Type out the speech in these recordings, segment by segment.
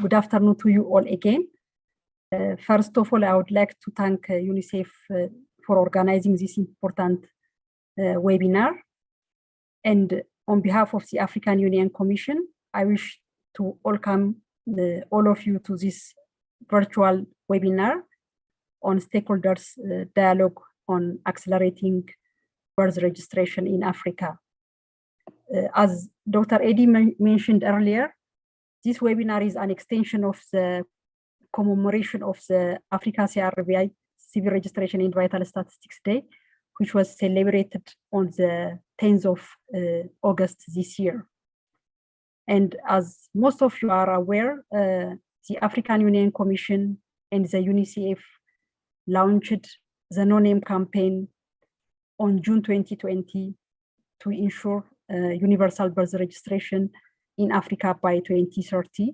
good afternoon to you all again. First of all, I would like to thank UNICEF for organizing this important webinar. And on behalf of the African Union Commission, I wish to welcome all of you to this virtual webinar on stakeholders dialogue on accelerating birth registration in Africa. As Dr. Eddy mentioned earlier, this webinar is an extension of the commemoration of the Africa CRVI Civil Registration and Vital Statistics Day, which was celebrated on the 10th of August this year. And as most of you are aware, the African Union Commission and the UNICEF launched the No Name campaign on June 2020 to ensure universal birth registration in Africa by 2030.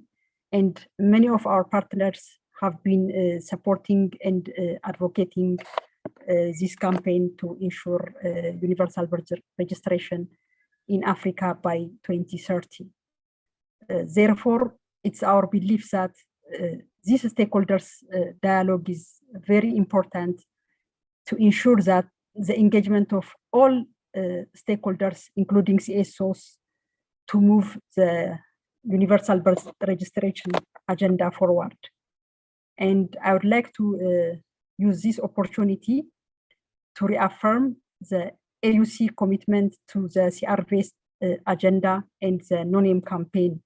And many of our partners have been supporting and advocating this campaign to ensure universal birth registration in Africa by 2030. Therefore, it's our belief that this stakeholders dialogue is very important to ensure that the engagement of all stakeholders, including CSOs, to move the universal birth registration agenda forward. And I would like to use this opportunity to reaffirm the AUC commitment to the CRVS agenda and the No Name campaign.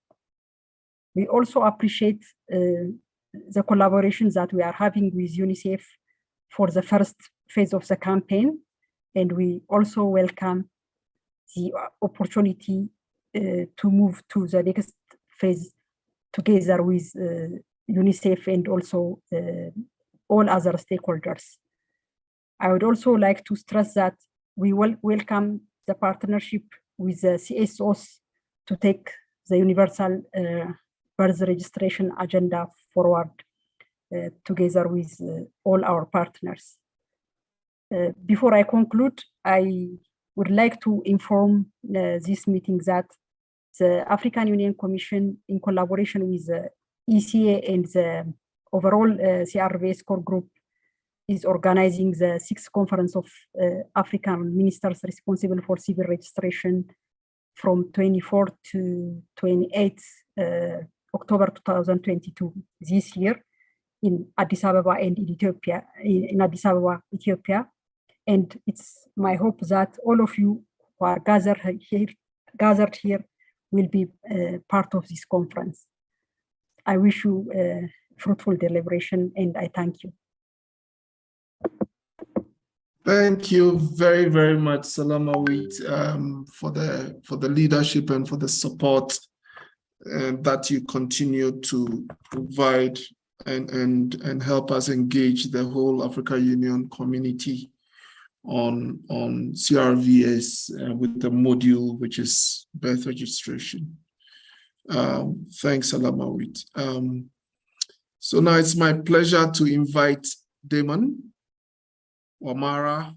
We also appreciate the collaboration that we are having with UNICEF for the first phase of the campaign. And we also welcome the opportunity to move to the next phase together with UNICEF and also all other stakeholders. I would also like to stress that we will welcome the partnership with the CSOs to take the universal birth registration agenda forward together with all our partners. Before I conclude, I would like to inform this meeting that the African Union Commission, in collaboration with the ECA and the overall CRVS core group, is organizing the 6th Conference of African Ministers responsible for civil registration from 24 to 28 October 2022 this year in Addis Ababa and in Ethiopia, Ethiopia. And it's my hope that all of you who are gathered here will be part of this conference. I wish you fruitful deliberation and I thank you. Thank you very, very much, Salamawit, for the leadership and for the support that you continue to provide and help us engage the whole Africa Union community on CRVS with the module which is birth registration. Thanks, Salamawit. So now it's my pleasure to invite Damon Wamara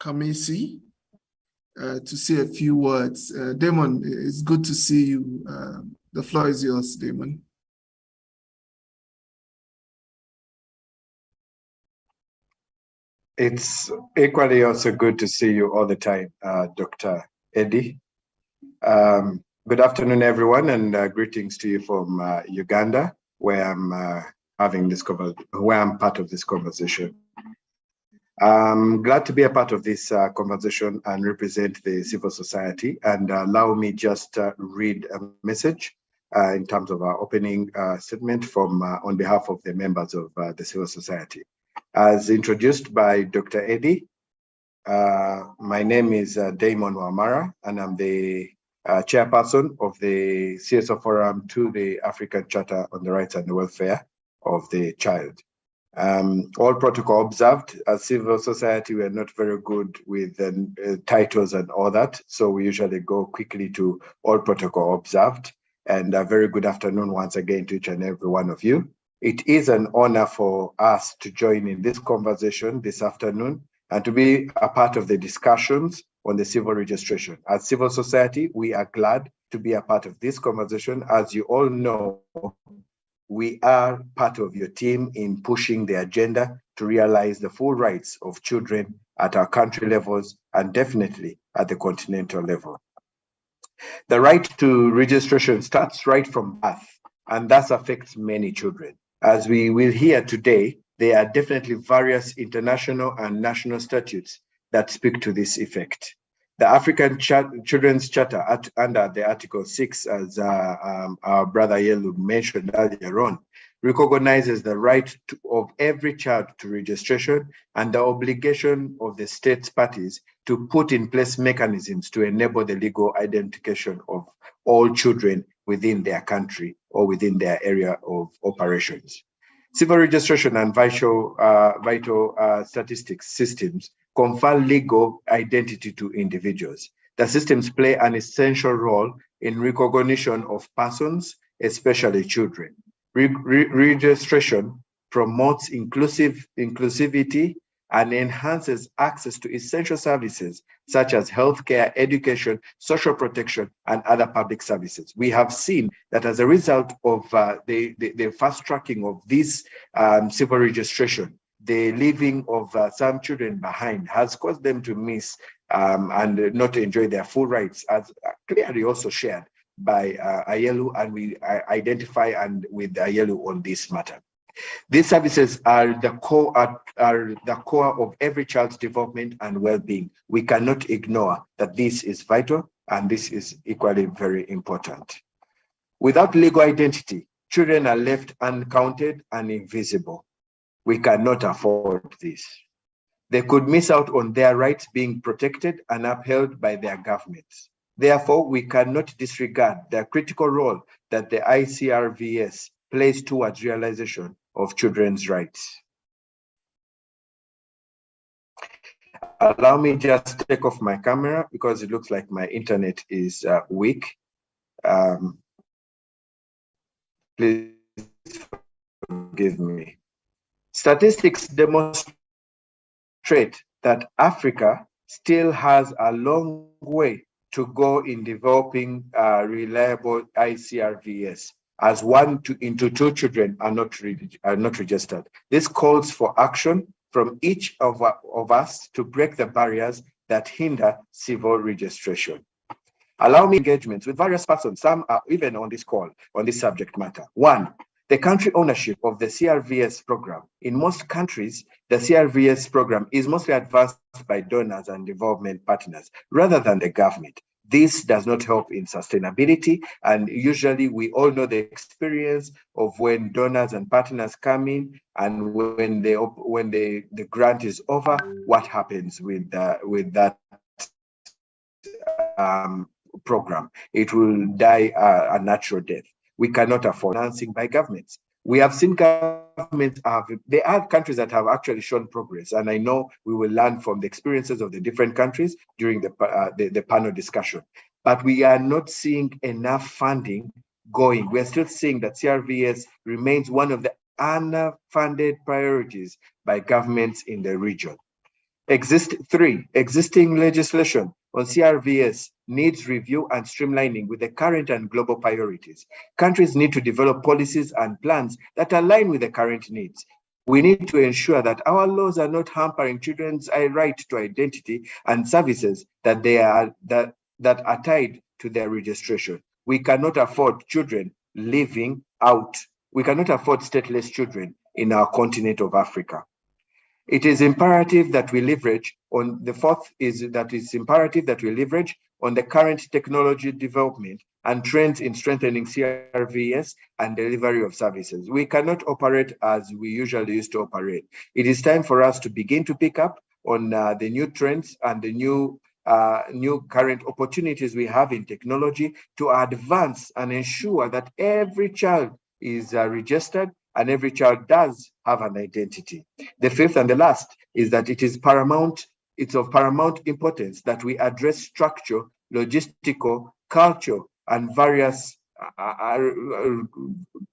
Kamisi to say a few words. Damon, it's good to see you. The floor is yours, Damon. It's equally also good to see you all the time, Dr. Eddy. Good afternoon, everyone, and greetings to you from Uganda, where I'm where I'm part of this conversation. I'm glad to be a part of this conversation and represent the civil society. And allow me just read a message in terms of our opening statement from on behalf of the members of the civil society. As introduced by Dr. Eddy, my name is Damon Wamara, and I'm the chairperson of the CSO Forum to the African Charter on the Rights and the Welfare of the Child. All protocol observed. As civil society, we are not very good with titles and all that, so we usually go quickly to all protocol observed. And a very good afternoon once again to each and every one of you. It is an honor for us to join in this conversation this afternoon and to be a part of the discussions on the civil registration. As civil society, we are glad to be a part of this conversation. As you all know, we are part of your team in pushing the agenda to realize the full rights of children at our country levels and definitely at the continental level. The right to registration starts right from birth, and thus affects many children. As we will hear today, there are definitely various international and national statutes that speak to this effect. The African Children's Charter under the Article 6, as our brother Yelu mentioned earlier on, recognizes the right of every child to registration and the obligation of the state's parties to put in place mechanisms to enable the legal identification of all children within their country or within their area of operations. Civil registration and vital statistics systems confer legal identity to individuals. The systems play an essential role in recognition of persons, especially children. Registration promotes inclusivity and enhances access to essential services such as healthcare, education, social protection, and other public services. We have seen that as a result of the fast tracking of this civil registration, the leaving of some children behind has caused them to miss and not enjoy their full rights, as clearly also shared by Ayelu, and we identify and with Ayelu on this matter. These services are the core of every child's development and well-being. We cannot ignore that this is vital and this is equally very important. Without legal identity, children are left uncounted and invisible. We cannot afford this. They could miss out on their rights being protected and upheld by their governments. Therefore, we cannot disregard the critical role that the ICRVS plays towards realization of children's rights. Allow me just to take off my camera because it looks like my internet is weak. Please forgive me. Statistics demonstrate that Africa still has a long way to go in developing reliable ICRVS, as 1 into 2 children are not registered. This calls for action from each of us to break the barriers that hinder civil registration. Allow me engagements with various persons, some are even on this call, on this subject matter. 1, the country ownership of the CRVS program. In most countries, the CRVS program is mostly advanced by donors and development partners rather than the government. This does not help in sustainability, and usually we all know the experience of when donors and partners come in, and when the grant is over, what happens with that program? It will die a natural death. We cannot afford financing by governments. We have seen governments there are countries that have actually shown progress, and I know we will learn from the experiences of the different countries during the panel discussion. But we are not seeing enough funding going. We're still seeing that CRVS remains one of the unfunded priorities by governments in the region. 3, existing legislation on CRVS needs review and streamlining with the current and global priorities. Countries need to develop policies and plans that align with the current needs. We need to ensure that our laws are not hampering children's right to identity and services that are tied to their registration. We cannot afford children living out. We cannot afford stateless children in our continent of Africa. It is imperative that we leverage on the it's imperative that we leverage on the current technology development and trends in strengthening CRVS and delivery of services. We cannot operate as we usually used to operate. It is time for us to begin to pick up on the new trends and the new current opportunities we have in technology to advance and ensure that every child is registered and every child does have an identity. The 5th and the last is that it's of paramount importance that we address structure, logistical, culture, and various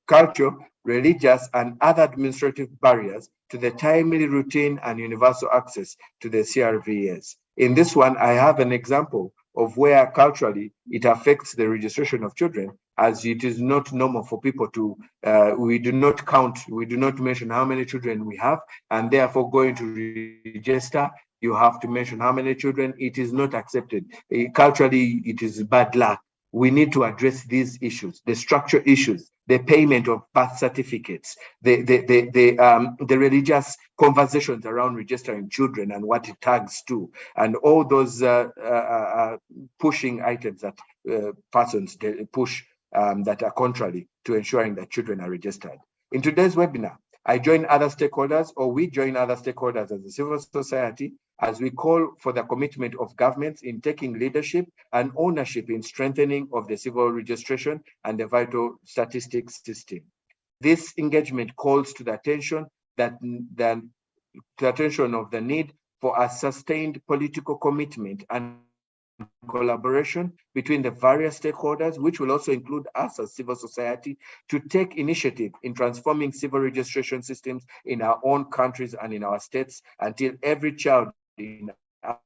culture, religious, and other administrative barriers to the timely, routine, and universal access to the CRVS. In this one, I have an example of where culturally it affects the registration of children, as it is not normal for people to, we do not mention how many children we have, and therefore going to register, you have to mention how many children. It is not accepted. Culturally, it is bad luck. We need to address these issues, the structure issues, the payment of birth certificates, the religious conversations around registering children and what it tags to, and all those pushing items that persons push that are contrary to ensuring that children are registered. In today's webinar, I join other stakeholders, or we join other stakeholders as a civil society, as we call for the commitment of governments in taking leadership and ownership in strengthening of the civil registration and the vital statistics system. This engagement calls to the attention of the need for a sustained political commitment and collaboration between the various stakeholders, which will also include us as civil society, to take initiative in transforming civil registration systems in our own countries and in our states until every child in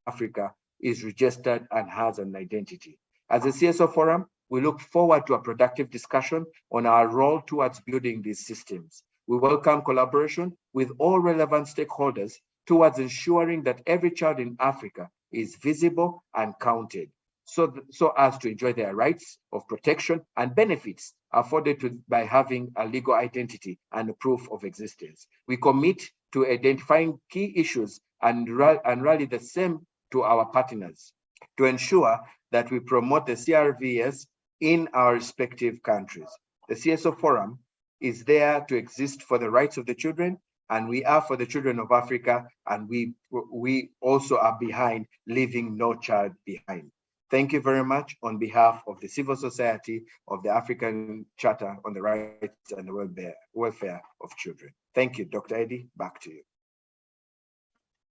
Africa is registered and has an identity. As a CSO forum, we look forward to a productive discussion on our role towards building these systems. We welcome collaboration with all relevant stakeholders towards ensuring that every child in Africa is visible and counted, so as to enjoy their rights of protection and benefits afforded by having a legal identity and a proof of existence. We commit to identifying key issues and rally the same to our partners to ensure that we promote the CRVS in our respective countries. The CSO Forum is there to exist for the rights of the children, and we are for the children of Africa, and we also are behind leaving no child behind. Thank you very much on behalf of the civil society of the African Charter on the Rights and the Welfare of Children. Thank you, Dr. Eddie, back to you.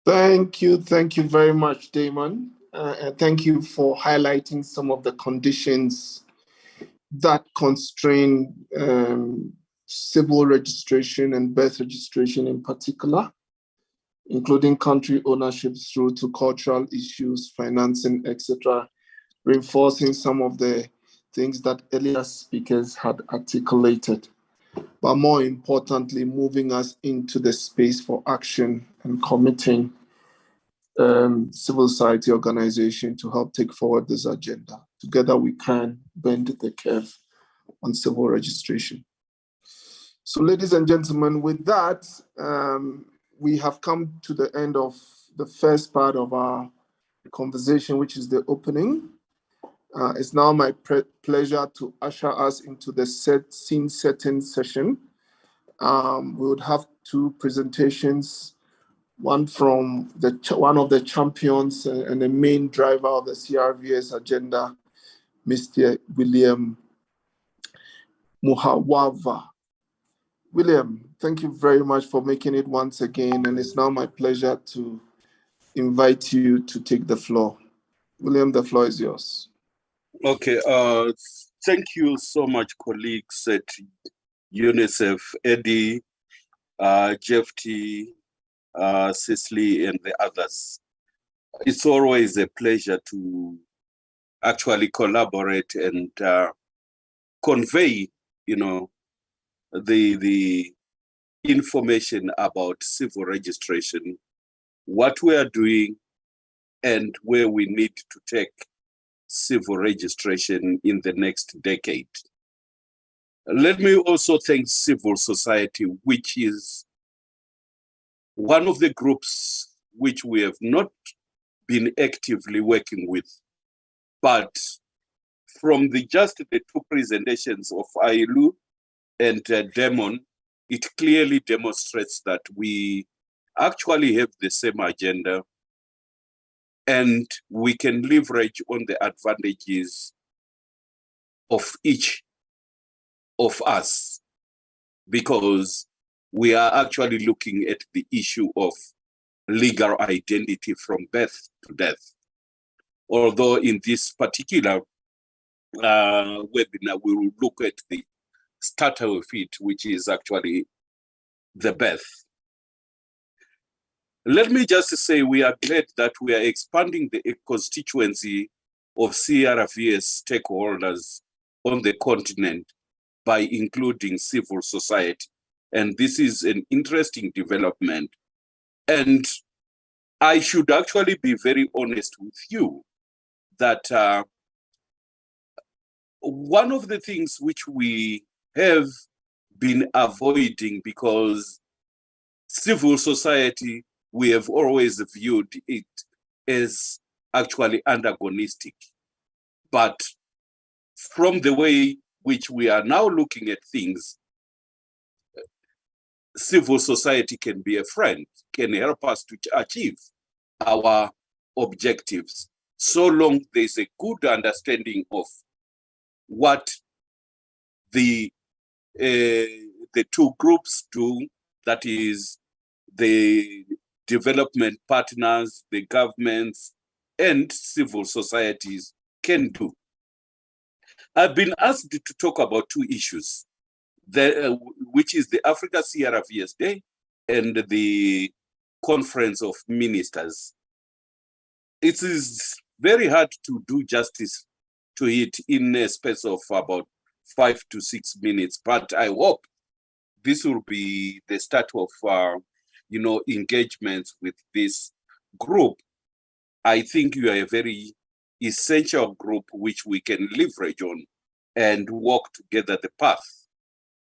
Thank you very much, Damon. And thank you for highlighting some of the conditions that constrain civil registration and birth registration in particular, including country ownership through to cultural issues, financing, etc., reinforcing some of the things that earlier speakers had articulated, but more importantly, moving us into the space for action and committing civil society organization to help take forward this agenda. Together we can bend the curve on civil registration. So ladies and gentlemen, with that, we have come to the end of the first part of our conversation, which is the opening. It's now my pleasure to usher us into the scene setting session. We would have two presentations, one from one of the champions and the main driver of the CRVS agenda, Mr. William Muhawava. William, thank you very much for making it once again, and it's now my pleasure to invite you to take the floor. William, the floor is yours. Okay, thank you so much, colleagues at UNICEF, Eddie, Jeff T, Cicely, and the others. It's always a pleasure to actually collaborate and convey, the information about civil registration, what we are doing, and where we need to take civil registration in the next decade. Let me also thank civil society, which is one of the groups which we have not been actively working with, but from the two presentations of Ailu and Damon, it clearly demonstrates that we actually have the same agenda, and we can leverage on the advantages of each of us, because we are actually looking at the issue of legal identity from birth to death. Although in this particular webinar, we will look at the starter of it, which is actually the birth. Let me just say we are glad that we are expanding the constituency of CRVS stakeholders on the continent by including civil society. And this is an interesting development. And I should actually be very honest with you that one of the things which we have been avoiding, because civil society, we have always viewed it as actually antagonistic. But from the way which we are now looking at things, civil society can be a friend, can help us to achieve our objectives, so long there's a good understanding of what the two groups do, that is the development partners, the governments, and civil societies can do. I've been asked to talk about two issues, which is the Africa CRVS Day and the Conference of Ministers. It is very hard to do justice to it in a space of about 5 to 6 minutes, but I hope this will be the start of engagements with this group. I think you are a very essential group which we can leverage on and walk together the path.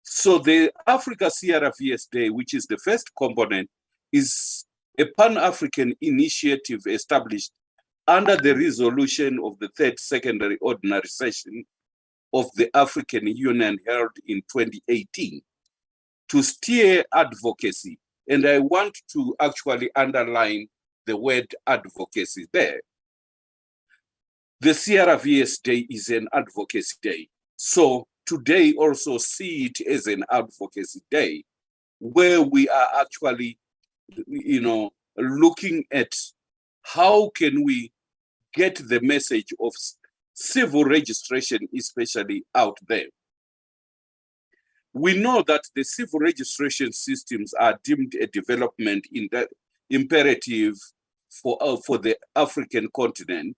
So the Africa CRVS Day, which is the first component, is a Pan-African initiative established under the resolution of the Third Secondary Ordinary Session of the African Union held in 2018 to steer advocacy. And I want to actually underline the word advocacy there. The CRVS Day is an advocacy day. So today also see it as an advocacy day, where we are actually, looking at how can we get the message of civil registration, especially out there. We know that the civil registration systems are deemed a development in that imperative for the African continent,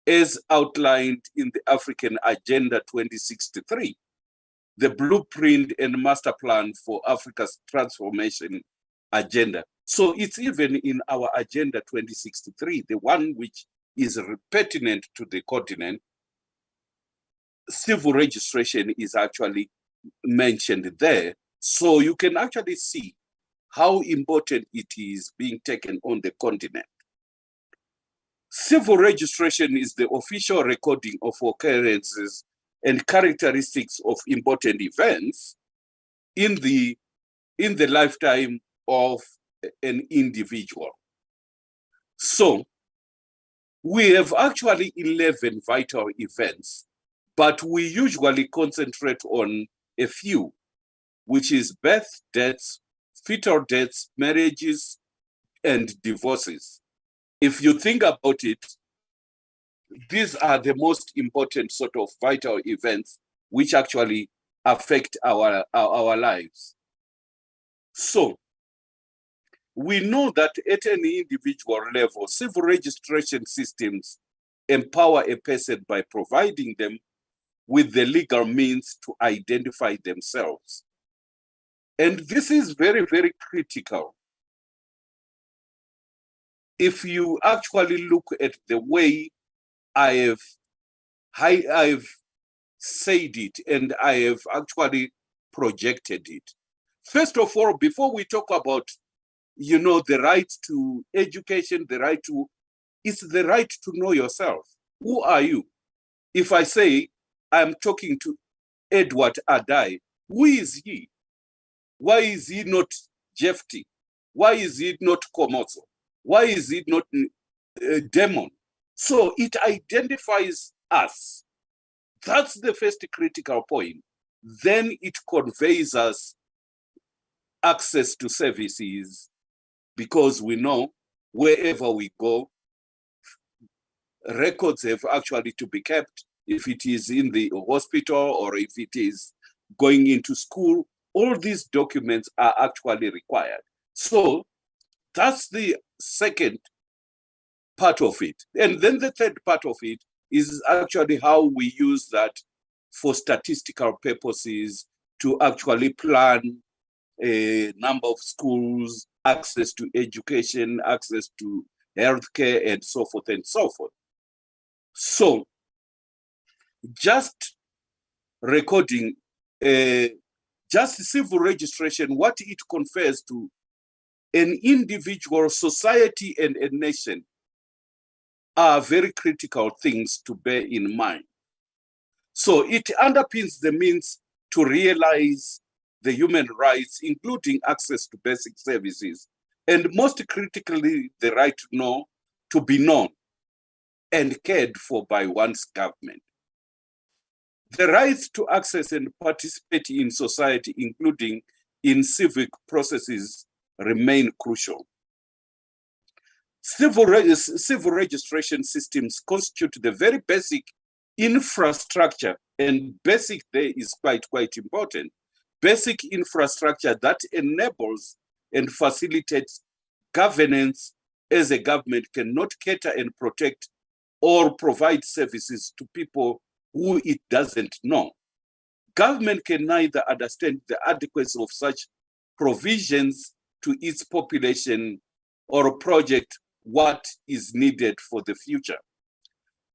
as outlined in the African Agenda 2063, the blueprint and master plan for Africa's transformation agenda. So it's even in our Agenda 2063, the one which is pertinent to the continent. Civil registration is actually mentioned there. So you can actually see how important it is being taken on the continent. Civil registration is the official recording of occurrences and characteristics of important events in the lifetime of an individual. So we have actually 11 vital events, but we usually concentrate on a few, which is birth, deaths, fetal deaths, marriages, and divorces. If you think about it, these are the most important sort of vital events which actually affect our lives. So we know that at any individual level, civil registration systems empower a person by providing them with the legal means to identify themselves. And this is very, very critical. If you actually look at the way I've said it and I have actually projected it. First of all, before we talk about, the right to education, it's the right to know yourself. Who are you? If I say I'm talking to Edward Adai, who is he? Why is he not Jefty? Why is he not Komoso? Why is it not Demon? So it identifies us. That's the first critical point. Then it conveys us access to services, because we know wherever we go, records have actually to be kept. If it is in the hospital or if it is going into school, all these documents are actually required. So that's the second part of it. And then the third part of it is actually how we use that for statistical purposes, to actually plan a number of schools, access to education, access to healthcare, and so forth and so forth. So just recording, just civil registration, what it confers to an individual, society, and a nation are very critical things to bear in mind. So it underpins the means to realize the human rights, including access to basic services, and most critically, the right to know, to be known and cared for by one's government. The rights to access and participate in society, including in civic processes, remain crucial. Civil registration systems constitute the very basic infrastructure, and basic there is quite important. Basic infrastructure that enables and facilitates governance, as a government cannot cater and protect or provide services to people who it doesn't know. Government can neither understand the adequacy of such provisions to its population or project what is needed for the future.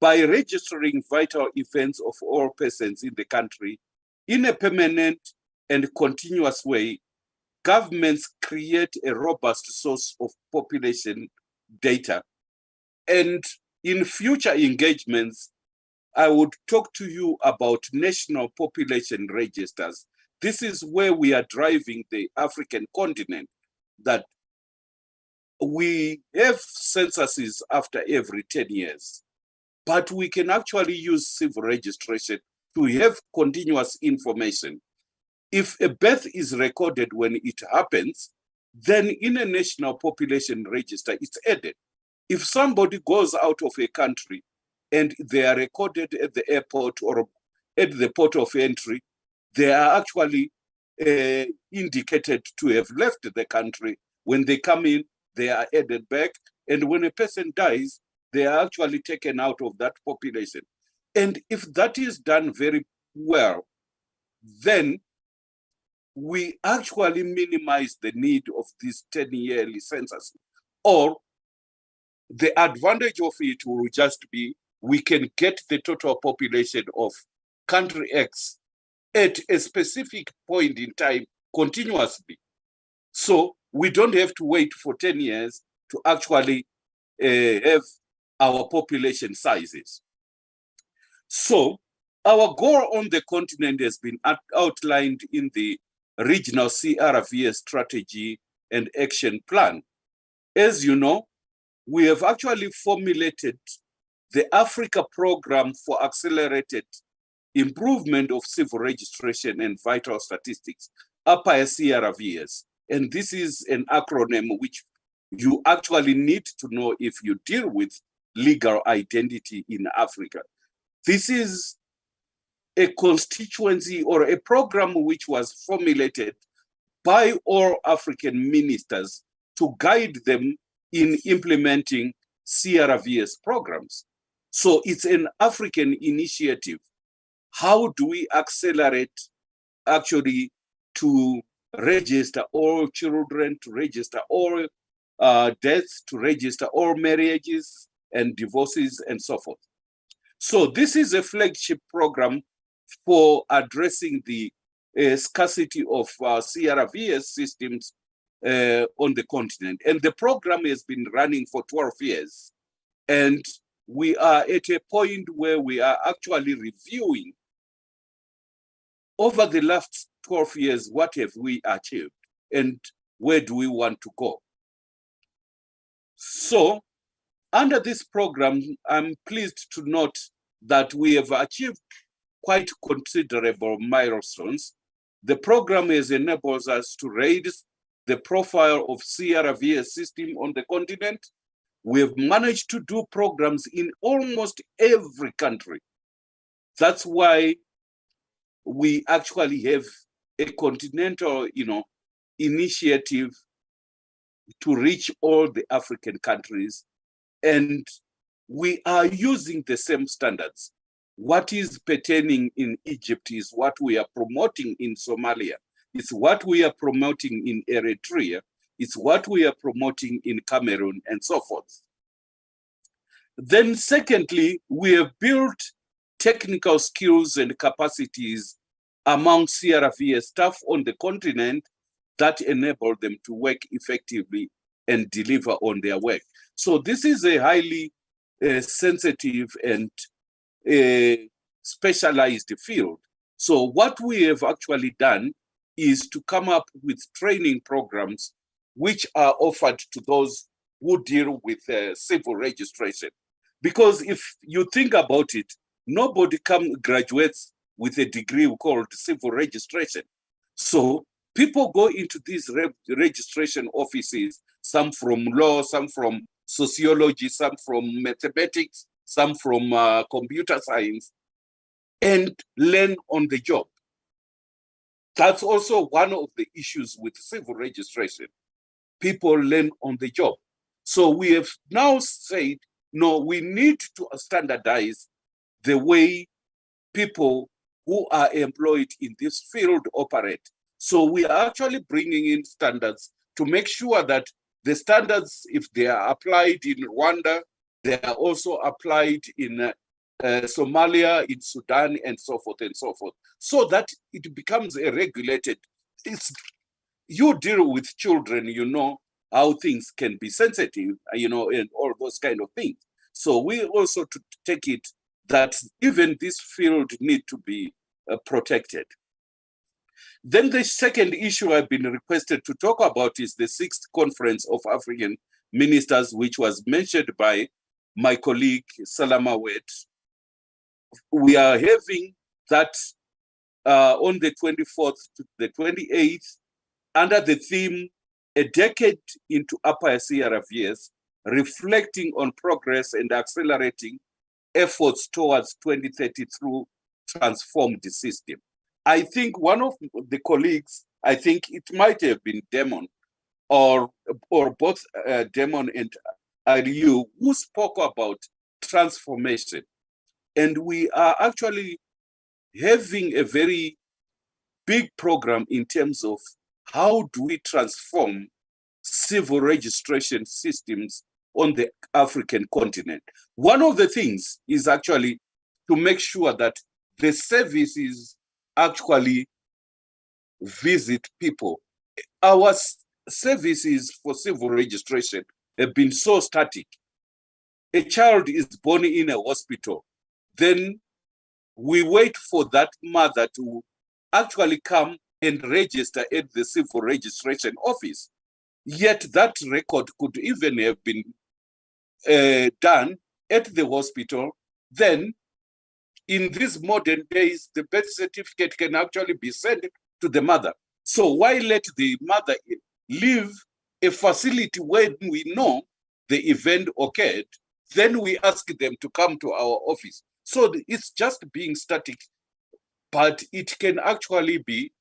By registering vital events of all persons in the country in a permanent and continuous way, governments create a robust source of population data. And in future engagements, I would talk to you about national population registers. This is where we are driving the African continent, that we have censuses after every 10 years, but we can actually use civil registration to have continuous information. If a birth is recorded when it happens, then in a national population register, it's added. If somebody goes out of a country and they are recorded at the airport or at the port of entry, they are actually indicated to have left the country. When they come in, they are added back. And when a person dies, they are actually taken out of that population. And if that is done very well, then we actually minimize the need of this 10-yearly census. Or the advantage of it will just be we can get the total population of country X at a specific point in time continuously. So we don't have to wait for 10 years to actually have our population sizes. So our goal on the continent has been outlined in the regional CRVS strategy and action plan. As you know, we have actually formulated the Africa program for accelerated improvement of civil registration and vital statistics, APA CRVS. And this is an acronym which you actually need to know if you deal with legal identity in Africa. This is a constituency or a program which was formulated by all African ministers to guide them in implementing CRVS programs. So it's an African initiative. How do we accelerate actually to register all children, to register all deaths, to register all marriages and divorces and so forth? So this is a flagship program for addressing the scarcity of CRVS systems on the continent. And the program has been running for 12 years. And we are at a point where we are actually reviewing over the last 12 years, what have we achieved and where do we want to go? So under this program, I'm pleased to note that we have achieved quite considerable milestones. The program has enabled us to raise the profile of CRVS system on the continent. We have managed to do programs in almost every country. That's why we actually have a continental, initiative to reach all the African countries. And we are using the same standards. what is pertaining in Egypt is what we are promoting in Somalia. It's what we are promoting in Eritrea. It's what we are promoting in Cameroon and so forth. Then secondly, we have built technical skills and capacities among CRVS staff on the continent that enable them to work effectively and deliver on their work. So this is a highly sensitive and specialized field. So what we have actually done is to come up with training programs which are offered to those who deal with civil registration. Because if you think about it, nobody graduates with a degree called civil registration. So people go into these registration offices, some from law, some from sociology, some from mathematics, some from computer science, and learn on the job. That's also one of the issues with civil registration. People learn on the job. So we have now said, no, we need to standardize the way people who are employed in this field operate. So we are actually bringing in standards to make sure that the standards, if they are applied in Rwanda, they are also applied in Somalia, in Sudan, and so forth, so that it becomes a regulated. You deal with children, you know how things can be sensitive, you know, and all those kind of things. So we also to take it that even this field need to be protected. Then the second issue I've been requested to talk about is the 6th Conference of African Ministers, which was mentioned by my colleague Salama Wet. We are having that on the 24th to the 28th under the theme, A Decade into Upper CRVS, reflecting on progress and accelerating efforts towards 2030 through transformed system. I think one of the colleagues, I think it might have been Damon, or both Damon and Ariu, who spoke about transformation. And we are actually having a very big program in terms of how do we transform civil registration systems on the African continent. One of the things is actually to make sure that the services actually visit people. Our services for civil registration have been so static. A child is born in a hospital, then we wait for that mother to actually come and register at the civil registration office. Yet that record could even have been done at the hospital. Then in these modern days, the birth certificate can actually be sent to the mother. So why let the mother leave a facility when we know the event occurred, then we ask them to come to our office. So it's just being static, but it can actually be,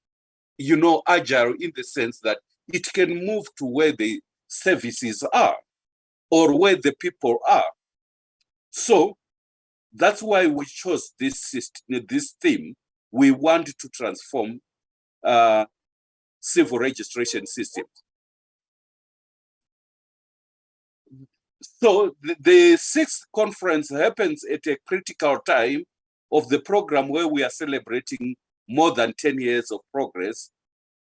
you know, agile in the sense that it can move to where the services are or where the people are. So that's why we chose this system, this theme. We want to transform civil registration systems. So the 6th conference happens at a critical time of the program where we are celebrating more than 10 years of progress.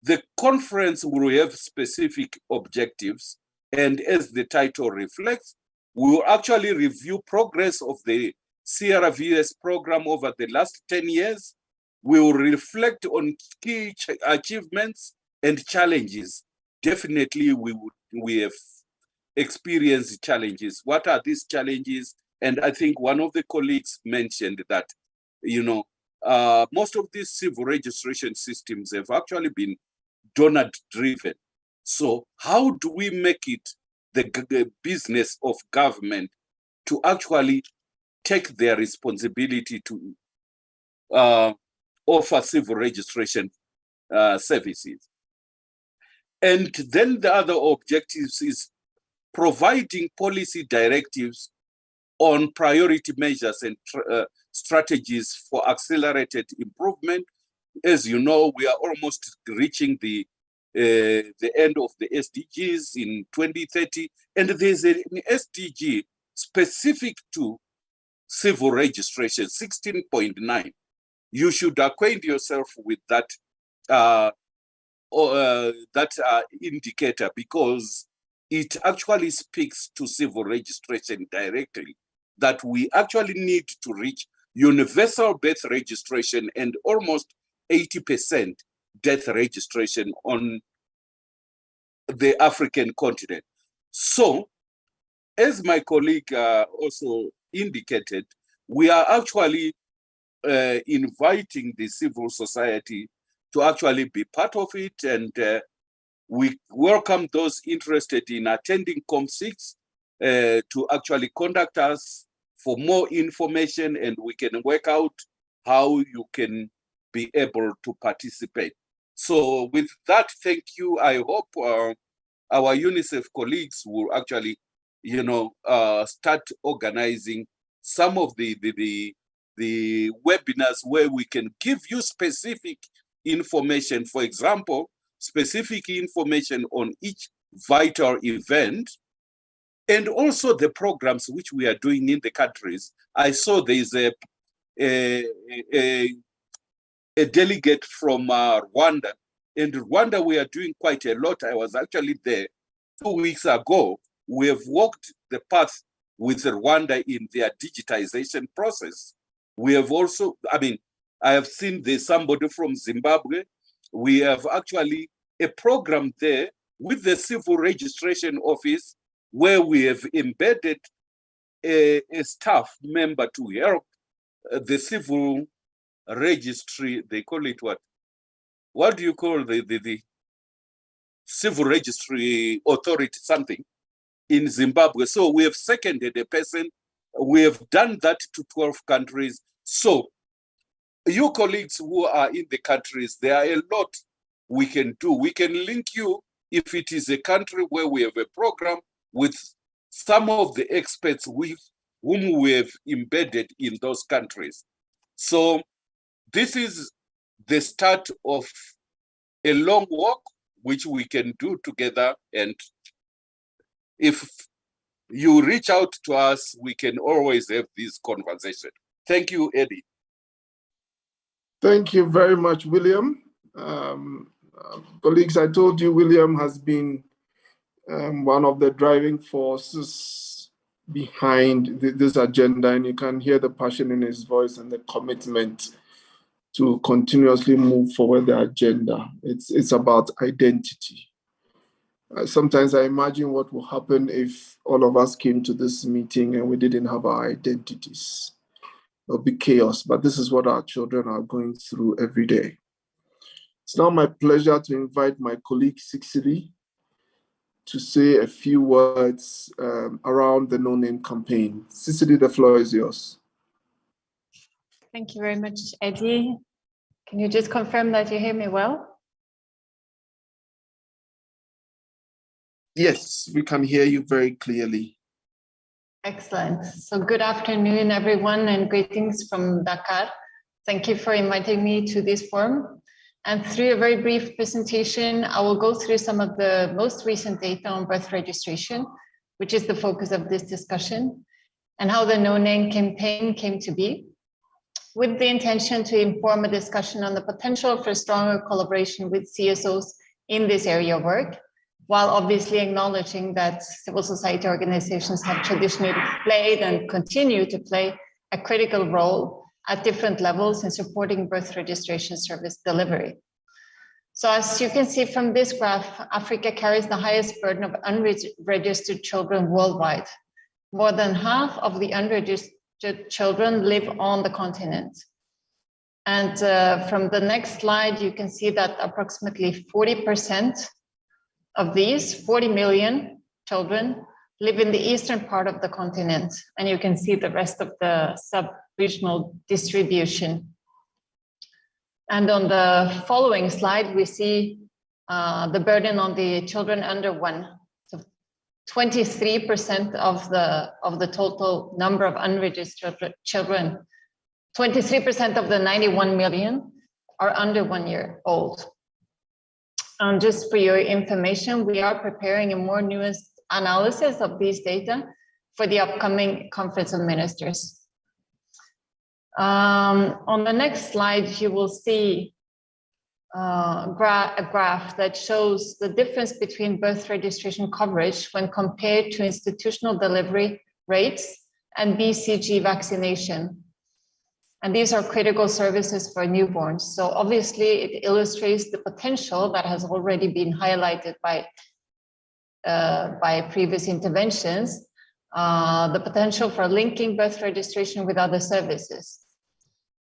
The conference will have specific objectives, and as the title reflects, we will actually review progress of the CRVS program over the last 10 years. We will reflect on key achievements and challenges. Definitely we have experienced challenges. What are these challenges? And I think one of the colleagues mentioned that, you know, most of these civil registration systems have actually been donor-driven. So how do we make it the business of government to actually take their responsibility to offer civil registration services? And then the other objectives is providing policy directives on priority measures and strategies for accelerated improvement. As you know, we are almost reaching the end of the SDGs in 2030, and there's an SDG specific to civil registration, 16.9. You should acquaint yourself with that indicator, because it actually speaks to civil registration directly, that we actually need to reach universal birth registration and almost 80% death registration on the African continent. So, as my colleague also indicated, we are actually inviting the civil society to actually be part of it, and we welcome those interested in attending COM6 to actually contact us for more information, and we can work out how you can be able to participate. So with that, thank you. I hope our UNICEF colleagues will actually, start organizing some of the webinars where we can give you specific information. For example, specific information on each vital event, and also the programs which we are doing in the countries. I saw there is a delegate from Rwanda. In Rwanda, we are doing quite a lot. I was actually there 2 weeks ago. We have walked the path with Rwanda in their digitization process. We have also, I have seen there's somebody from Zimbabwe. We have actually a program there with the Civil Registration Office, where we have embedded a staff member to help the civil registry. They call it what? What do you call the civil registry authority, something in Zimbabwe? So we have seconded a person. We have done that to 12 countries. So you colleagues who are in the countries, there are a lot we can do. We can link you if it is a country where we have a program with some of the experts with whom we have embedded in those countries. So this is the start of a long walk which we can do together. And if you reach out to us, we can always have this conversation. Thank you, Eddie. Thank you very much, William. Colleagues, I told you William has been one of the driving forces behind this agenda, and you can hear the passion in his voice and the commitment to continuously move forward the agenda. It's about identity. Sometimes I imagine what will happen if all of us came to this meeting and we didn't have our identities. It'll be chaos, but this is what our children are going through every day. It's now my pleasure to invite my colleague Sicily to say a few words around the No Name campaign. Sicily, the floor is yours. Thank you very much, Eddie. Can you just confirm that you hear me well? Yes, we can hear you very clearly. Excellent. So good afternoon, everyone, and greetings from Dakar. Thank you for inviting me to this forum. And through a very brief presentation, I will go through some of the most recent data on birth registration, which is the focus of this discussion, and how the No Name campaign came to be, with the intention to inform a discussion on the potential for stronger collaboration with CSOs in this area of work, while obviously acknowledging that civil society organizations have traditionally played and continue to play a critical role at different levels in supporting birth registration service delivery. So as you can see from this graph, Africa carries the highest burden of unregistered children worldwide. More than half of the unregistered children live on the continent. And from the next slide, you can see that approximately 40% of these 40 million children live in the eastern part of the continent. And you can see the rest of the sub-regional distribution. And on the following slide, we see the burden on the children under 1. So 23% of the total number of unregistered children 23% of the 91 million are under 1 year old. Just for your information, we are preparing a more nuanced analysis of these data for the upcoming Conference of Ministers. On the next slide, you will see a graph that shows the difference between birth registration coverage when compared to institutional delivery rates and BCG vaccination. And these are critical services for newborns. So obviously it illustrates the potential that has already been highlighted by previous interventions, the potential for linking birth registration with other services.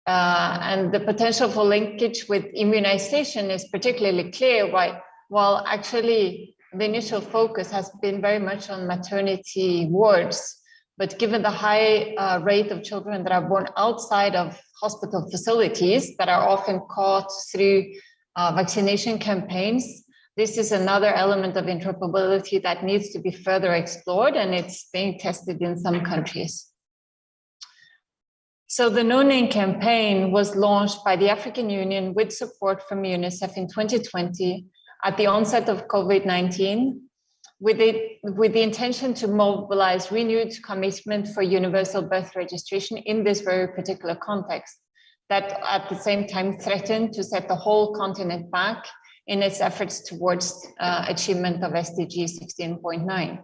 And the potential for linkage with immunization is particularly clear, while actually the initial focus has been very much on maternity wards. But given the high rate of children that are born outside of hospital facilities that are often caught through vaccination campaigns, this is another element of interoperability that needs to be further explored, and it's being tested in some countries. So the No Name campaign was launched by the African Union with support from UNICEF in 2020 at the onset of COVID-19, with the intention to mobilize renewed commitment for universal birth registration in this very particular context, that at the same time threatened to set the whole continent back in its efforts towards achievement of SDG 16.9.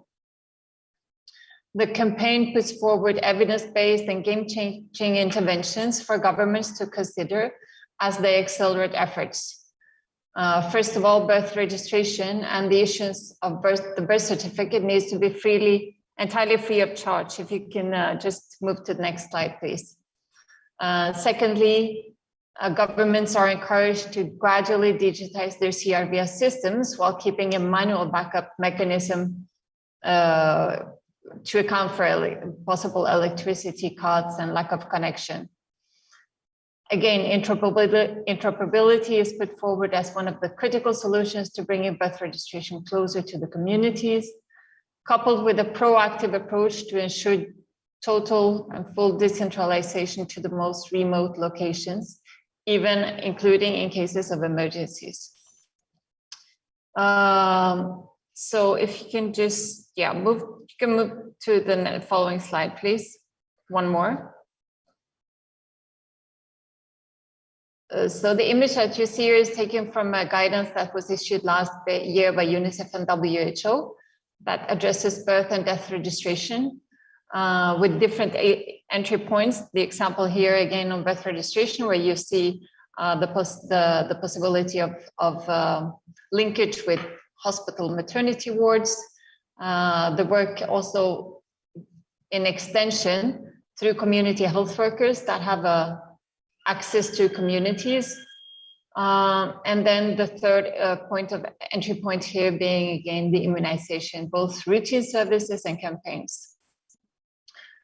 The campaign puts forward evidence-based and game-changing interventions for governments to consider as they accelerate efforts. First of all, birth registration and the issuance of the birth certificate needs to be entirely free of charge. If you can just move to the next slide, please. Secondly, governments are encouraged to gradually digitize their CRVS systems while keeping a manual backup mechanism to account for possible electricity cuts and lack of connection. Again, interoperability is put forward as one of the critical solutions to bringing birth registration closer to the communities, coupled with a proactive approach to ensure total and full decentralization to the most remote locations, even including in cases of emergencies. So if you can just, move to the following slide, please. One more. So the image that you see here is taken from a guidance that was issued last year by UNICEF and WHO that addresses birth and death registration with different entry points. The example here again on birth registration, where you see the possibility of linkage with hospital maternity wards. The work also in extension through community health workers that have access to communities. And then the third entry point here being again the immunization, both routine services and campaigns.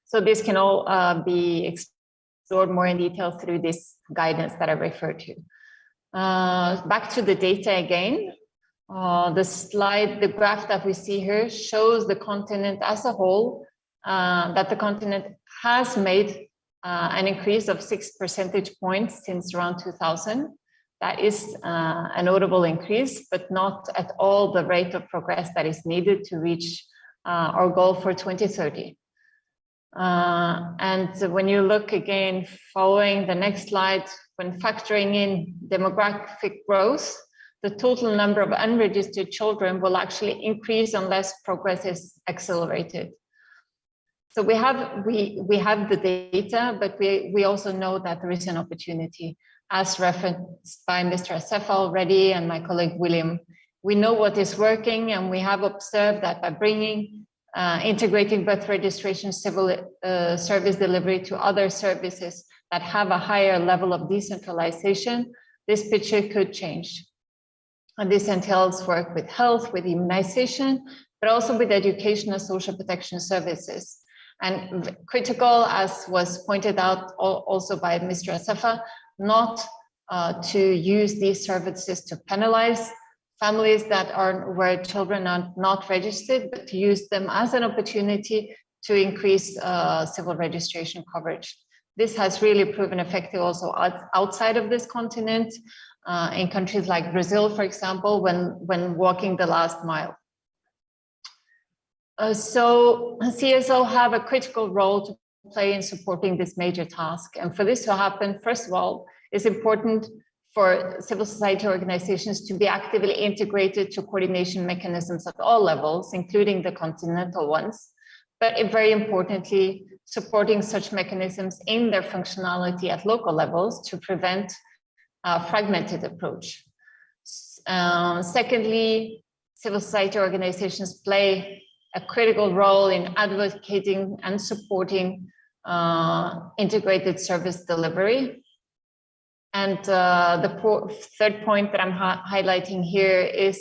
So this can all be explored more in detail through this guidance that I referred to. Back to the data again. The graph that we see here shows the continent as a whole, that the continent has made an increase of 6 percentage points since around 2000. That is a notable increase, but not at all the rate of progress that is needed to reach our goal for 2030. And when you look again, following the next slide, when factoring in demographic growth, the total number of unregistered children will actually increase unless progress is accelerated. So we have the data, but we also know that there is an opportunity, as referenced by Mr. Assefa already and my colleague William. We know what is working, and we have observed that by integrating birth registration civil service delivery to other services that have a higher level of decentralization, this picture could change. And this entails work with health, with immunization, but also with education and social protection services. And critical, as was pointed out also by Mr. Assefa, not to use these services to penalize families where children are not registered, but to use them as an opportunity to increase civil registration coverage. this has really proven effective also outside of this continent, in countries like Brazil, for example, when walking the last mile. So CSO have a critical role to play in supporting this major task. And for this to happen, first of all, it's important for civil society organizations to be actively integrated to coordination mechanisms at all levels, including the continental ones. But very importantly, supporting such mechanisms in their functionality at local levels to prevent a fragmented approach. Secondly, civil society organizations play a critical role in advocating and supporting integrated service delivery. And the third point that I'm highlighting here is,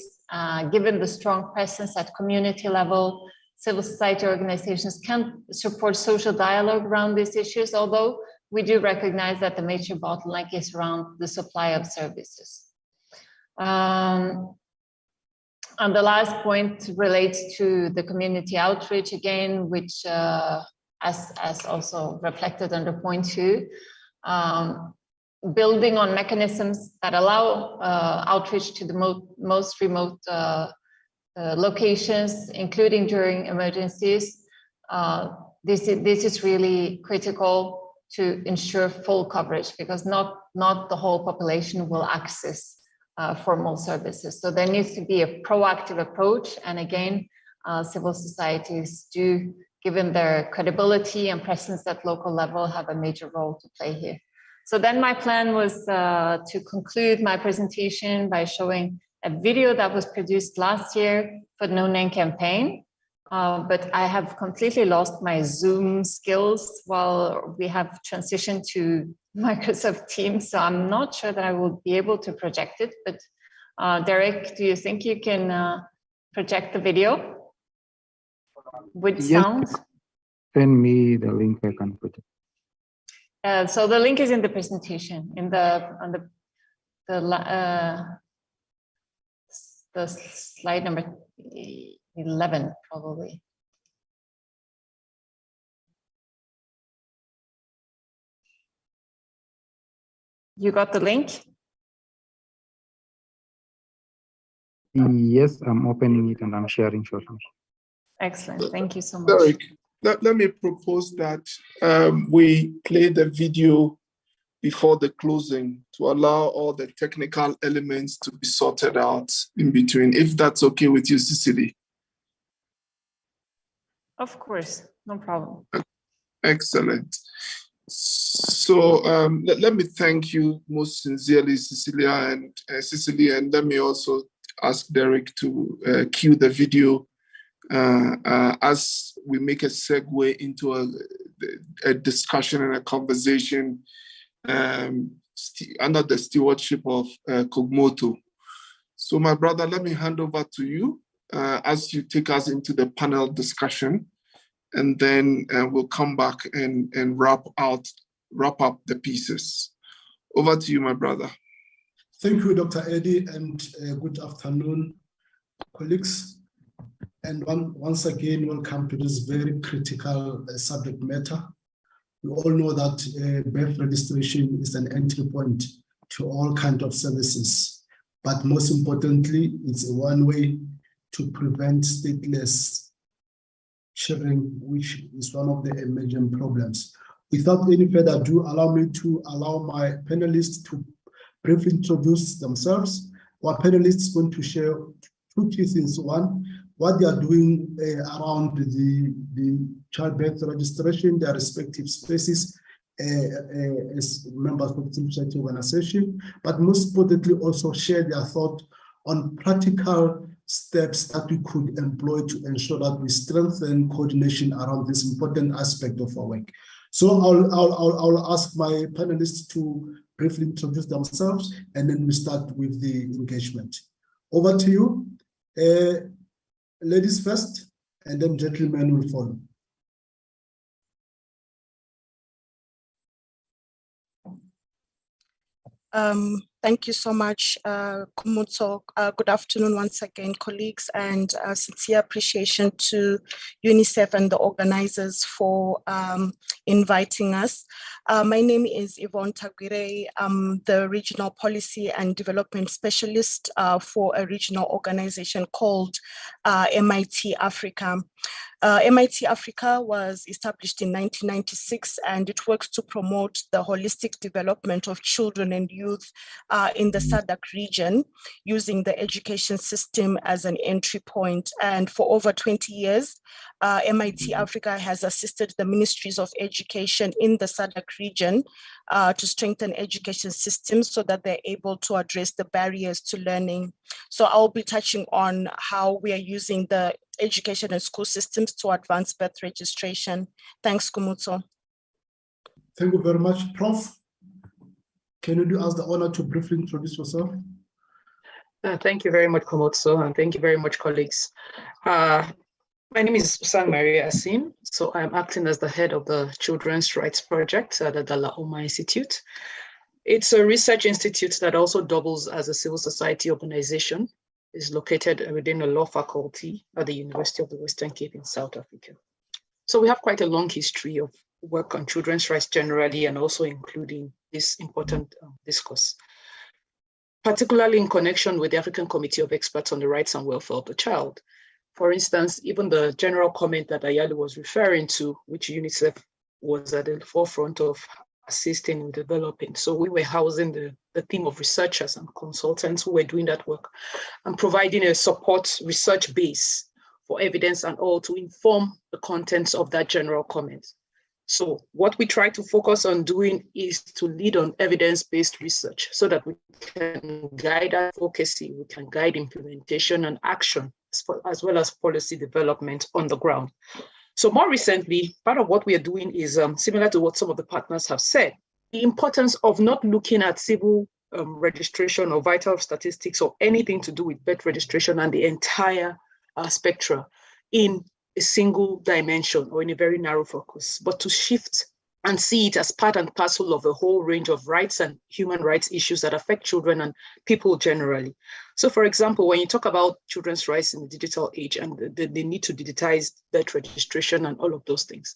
given the strong presence at community level, civil society organizations can support social dialogue around these issues, although we do recognize that the major bottleneck is around the supply of services. And the last point relates to the community outreach again, which as also reflected under point 2, building on mechanisms that allow outreach to the most remote locations, including during emergencies. This is really critical to ensure full coverage, because not the whole population will access formal services. So there needs to be a proactive approach. And again, civil societies do, given their credibility and presence at local level, have a major role to play here. So then my plan was to conclude my presentation by showing a video that was produced last year for the No Name campaign. But I have completely lost my Zoom skills while we have transitioned to Microsoft Teams. So I'm not sure that I will be able to project it. But Derek, do you think you can project the video with sound? Send me the link, I can put it. So the link is in the presentation, in the slide number 11, probably. You got the link? Yes, I'm opening it and I'm sharing shortly. Excellent, thank you so much. Derek, let me propose that we play the video before the closing to allow all the technical elements to be sorted out in between, if that's okay with you, Cecilia. Of course, no problem. Excellent. So let me thank you most sincerely, Cecilia, and let me also ask Derek to cue the video as we make a segue into a discussion and a conversation under the stewardship of Kogmoto. So my brother, let me hand over to you as you take us into the panel discussion, and then we'll come back and wrap up the pieces. Over to you, my brother. Thank you, Dr. Eddie, and good afternoon, colleagues. And once again, welcome to this very critical subject matter. We all know that birth registration is an entry point to all kinds of services, but most importantly, it's one way to prevent stateless children, which is one of the emerging problems. Without any further ado, allow me to allow my panelists to briefly introduce themselves. Our panelists are going to share two key things. One, what they are doing around the childbirth registration, their respective spaces as members of the civil society organization, but most importantly also share their thought on practical steps that we could employ to ensure that we strengthen coordination around this important aspect of our work. So I'll ask my panelists to briefly introduce themselves, and then we start with the engagement. Over to you. Ladies first, and then gentlemen will follow. Thank you so much, Kumutso. Good afternoon once again, colleagues, and sincere appreciation to UNICEF and the organizers for inviting us. My name is Yvonne Tagwire. I'm the Regional Policy and Development Specialist for a regional organization called MIT Africa. MIT Africa was established in 1996, and it works to promote the holistic development of children and youth in the SADC region, using the education system as an entry point. And for over 20 years, MIT Africa has assisted the ministries of education in the SADC region to strengthen education systems so that they're able to address the barriers to learning. So I'll be touching on how we are using the education and school systems to advance birth registration. Thanks, Kumutso. Thank you very much, Prof. Can you do us the honor to briefly introduce yourself? Thank you very much, Kumutso, and thank you very much, colleagues. My name is Maria Asim. So I'm acting as the head of the Children's Rights Project at the Dalla Oma Institute. It's a research institute that also doubles as a civil society organization. It's located within a law faculty at the University of the Western Cape in South Africa. So we have quite a long history of work on children's rights generally, and also including this important discourse, particularly in connection with the African Committee of Experts on the Rights and Welfare of the Child. For instance, even the general comment that Ayali was referring to, which UNICEF was at the forefront of assisting in developing. So we were housing the team of researchers and consultants who were doing that work and providing a support research base for evidence and all to inform the contents of that general comment. So what we try to focus on doing is to lead on evidence-based research so that we can guide advocacy, we can guide implementation and action, as well as policy development on the ground. So more recently, part of what we are doing is similar to what some of the partners have said, the importance of not looking at civil registration or vital statistics or anything to do with birth registration and the entire spectra in a single dimension or in a very narrow focus, but to shift and see it as part and parcel of a whole range of rights and human rights issues that affect children and people generally. So for example, when you talk about children's rights in the digital age and the need to digitize birth registration and all of those things,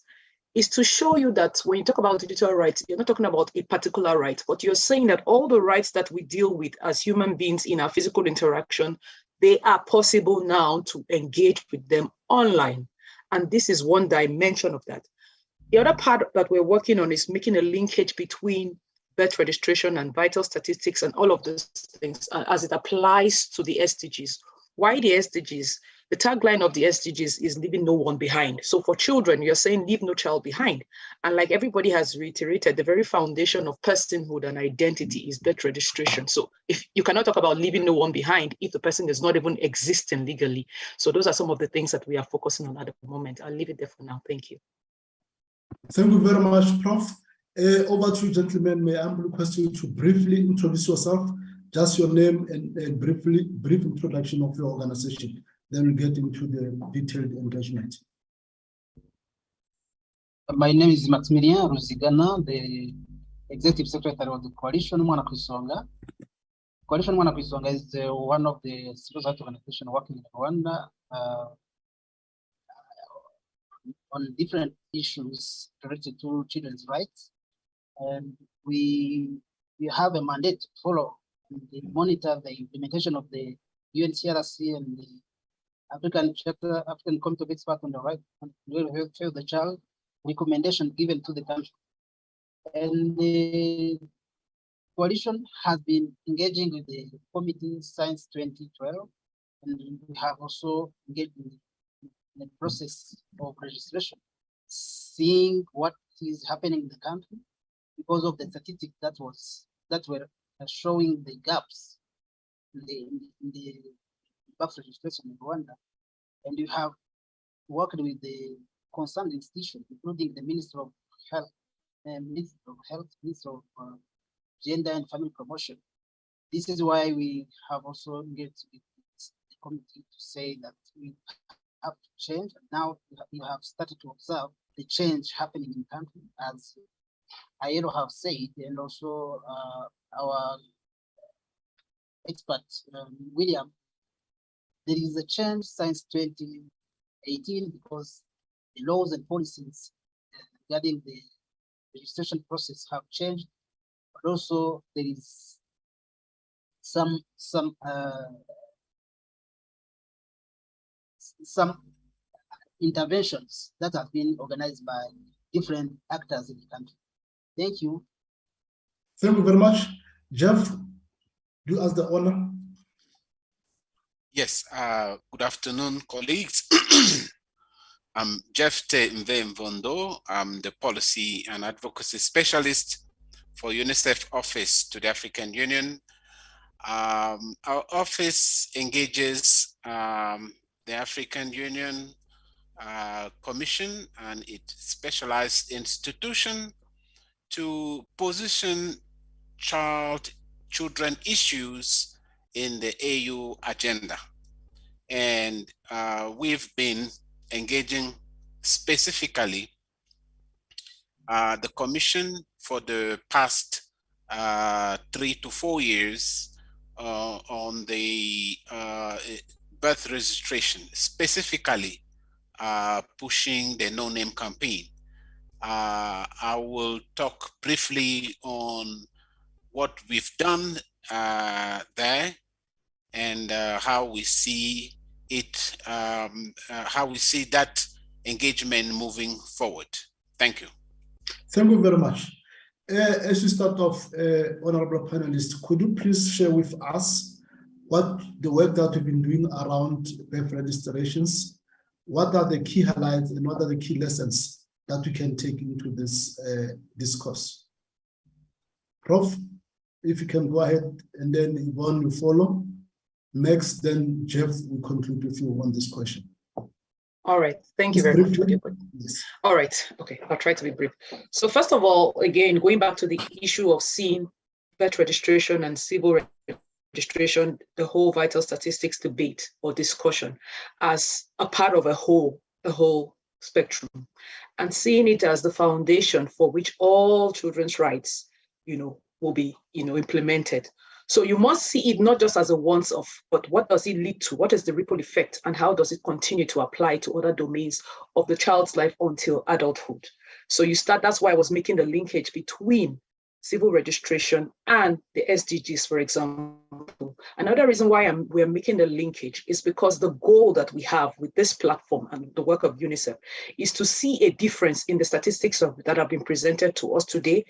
is to show you that when you talk about digital rights, you're not talking about a particular right, but you're saying that all the rights that we deal with as human beings in our physical interaction, they are possible now to engage with them online. And this is one dimension of that. The other part that we're working on is making a linkage between birth registration and vital statistics and all of those things as it applies to the SDGs. Why the SDGs? The tagline of the SDGs is leaving no one behind. So for children, you're saying leave no child behind. And like everybody has reiterated, the very foundation of personhood and identity is birth registration. So if you cannot talk about leaving no one behind if the person is not even existing legally. So those are some of the things that we are focusing on at the moment. I'll leave it there for now. Thank you. Thank you very much, Prof. Over to you, gentlemen. May I request you to briefly introduce yourself, just your name and a brief introduction of your organization. Then we'll get into the detailed engagement. My name is Maximilian Ruzigana, the Executive Secretary of the Coalition Mwana Kwisonga. Coalition Mwana Kwisonga is one of the civil society organizations working in Rwanda on different issues related to children's rights. And we have a mandate to follow and monitor the implementation of the UNCRC and the African Chapter, African Committee of Experts on the Right and Welfare of the Child recommendation given to the country. And the coalition has been engaging with the committee since 2012, and we have also engaged in the process of registration, seeing what is happening in the country because of the statistics that were showing the gaps in the birth registration in Rwanda. And you have worked with the concerned institutions, including the Minister of Health, Minister of Gender and Family Promotion. This is why we have also engaged with the committee to say that we have to change. Now you have started to observe the change happening in the country, as Ayero have said, and also our expert, William, there is a change since 2018 because the laws and policies regarding the registration process have changed, but also there is some interventions that have been organized by different actors in the country. Thank you. Thank you very much. Jeff, do us the honor. Yes, good afternoon, colleagues. I'm Jeff Mvondo. I'm the Policy and Advocacy Specialist for UNICEF Office to the African Union. Our office engages the African Union Commission and its specialized institution to position children issues in the AU agenda. And we've been engaging specifically the Commission for the past 3 to 4 years on the birth registration, specifically pushing the No Name campaign. I will talk briefly on what we've done there and how we see it, how we see that engagement moving forward. Thank you. Thank you very much. As we start off, honorable panelists, could you please share with us what the work that we've been doing around birth registrations? What are the key highlights and what are the key lessons that we can take into this discourse? Prof, if you can go ahead, and then Yvonne will follow. Next, then Jeff will conclude with you on this question. All right, thank you very much. Yes. All right, okay, I'll try to be brief. So first of all, again, going back to the issue of seeing birth registration and civil registration, the whole vital statistics debate or discussion as a part of a whole spectrum, and seeing it as the foundation for which all children's rights, will be, implemented. So you must see it not just as a once-off, but what does it lead to? What is the ripple effect, and how does it continue to apply to other domains of the child's life until adulthood? So that's why I was making the linkage between civil registration and the SDGs, for example. Another reason why we're making the linkage is because the goal that we have with this platform and the work of UNICEF is to see a difference in the statistics that have been presented to us today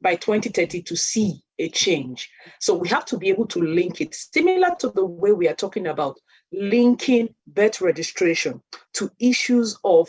by 2030 to see a change. So we have to be able to link it, similar to the way we are talking about linking birth registration to issues of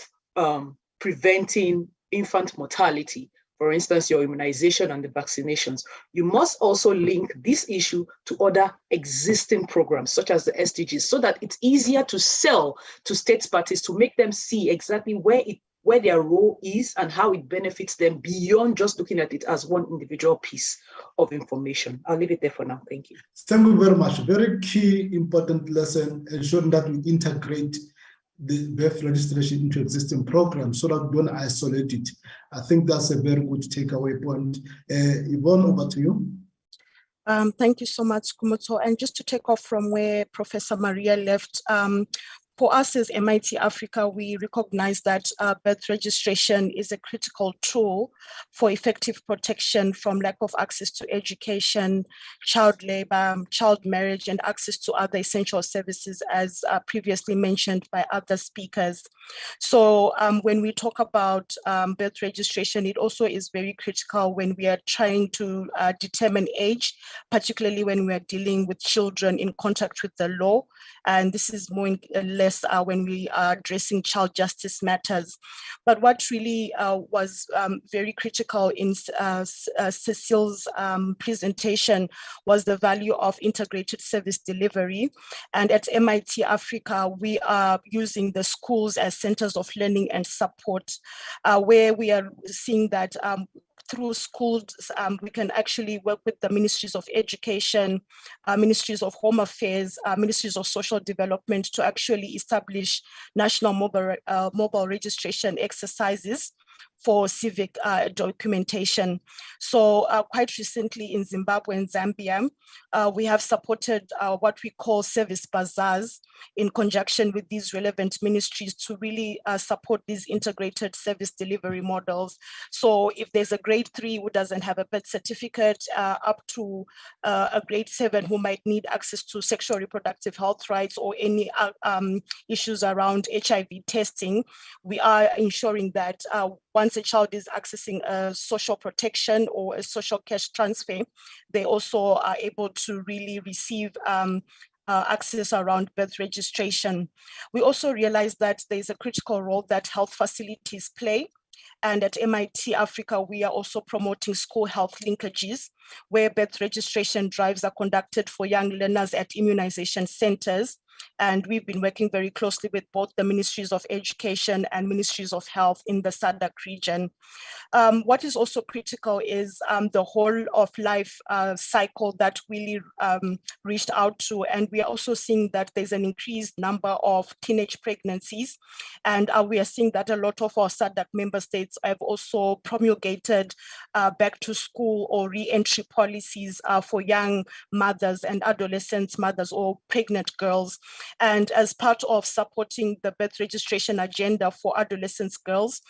preventing infant mortality. For instance, your immunization and the vaccinations. You must also link this issue to other existing programs, such as the SDGs, so that it's easier to sell to state parties, to make them see exactly where their role is and how it benefits them beyond just looking at it as one individual piece of information. I'll leave it there for now. Thank you. Thank you very much. Very key, important lesson, ensuring that we integrate the birth registration into existing programs so that we don't isolate it. I think that's a very good takeaway point. Yvonne, over to you. Thank you so much, Kumoto. And just to take off from where Professor Maria left, for us as MIT Africa, we recognize that birth registration is a critical tool for effective protection from lack of access to education, child labor, child marriage, and access to other essential services, as previously mentioned by other speakers. So when we talk about birth registration, it also is very critical when we are trying to determine age, particularly when we are dealing with children in contact with the law. And this is more or less when we are addressing child justice matters. But what really was very critical in Cecile's presentation was the value of integrated service delivery. And at MIT Africa, we are using the schools as centers of learning and support, where we are seeing that through schools, we can actually work with the ministries of education, ministries of home affairs, ministries of social development to actually establish national mobile registration exercises for civic documentation. So quite recently in Zimbabwe and Zambia, we have supported what we call service bazaars in conjunction with these relevant ministries to really support these integrated service delivery models. So if there's a grade 3 who doesn't have a birth certificate, up to a grade 7 who might need access to sexual reproductive health rights or any issues around HIV testing, we are ensuring that once a child is accessing a social protection or a social cash transfer, they also are able to really receive access around birth registration. We also realize that there's a critical role that health facilities play. And at MIT Africa, we are also promoting school health linkages, where birth registration drives are conducted for young learners at immunization centers. And we've been working very closely with both the Ministries of Education and Ministries of Health in the SADC region. What is also critical is the whole of life cycle that we reached out to. And we are also seeing that there's an increased number of teenage pregnancies. And we are seeing that a lot of our SADC member states have also promulgated back to school or re-entry policies for young mothers and adolescent mothers or pregnant girls. And as part of supporting the birth registration agenda for adolescent girls,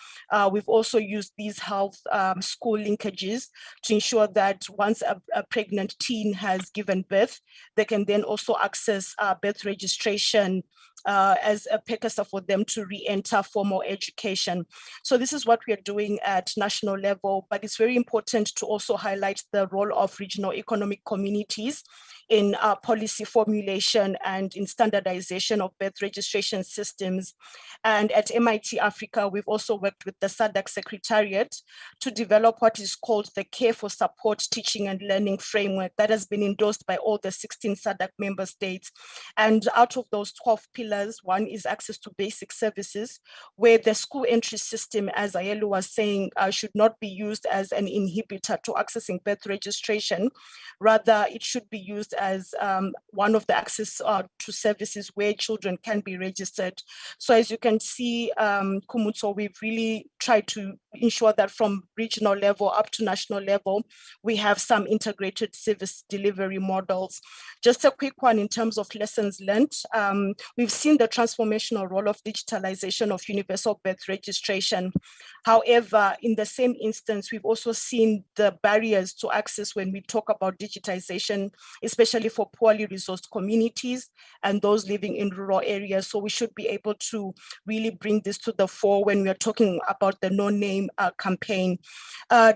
we've also used these health school linkages to ensure that once a pregnant teen has given birth, they can then also access birth registration as a precursor for them to re-enter formal education. So this is what we are doing at national level, but it's very important to also highlight the role of regional economic communities in policy formulation and in standardization of birth registration systems. And at MIT Africa, we've also worked with the SADC Secretariat to develop what is called the Care for Support Teaching and Learning Framework that has been endorsed by all the 16 SADC member states. And out of those 12 pillars, one is access to basic services, where the school entry system, as Ayelu was saying, should not be used as an inhibitor to accessing birth registration. Rather, it should be used as one of the access to services where children can be registered. So as you can see, Kumutso, we've really tried to ensure that from regional level up to national level, we have some integrated service delivery models. Just a quick one in terms of lessons learned. We've seen the transformational role of digitalization of universal birth registration. However, in the same instance, we've also seen the barriers to access when we talk about digitization, especially for poorly resourced communities and those living in rural areas. So we should be able to really bring this to the fore when we are talking about the No Name campaign.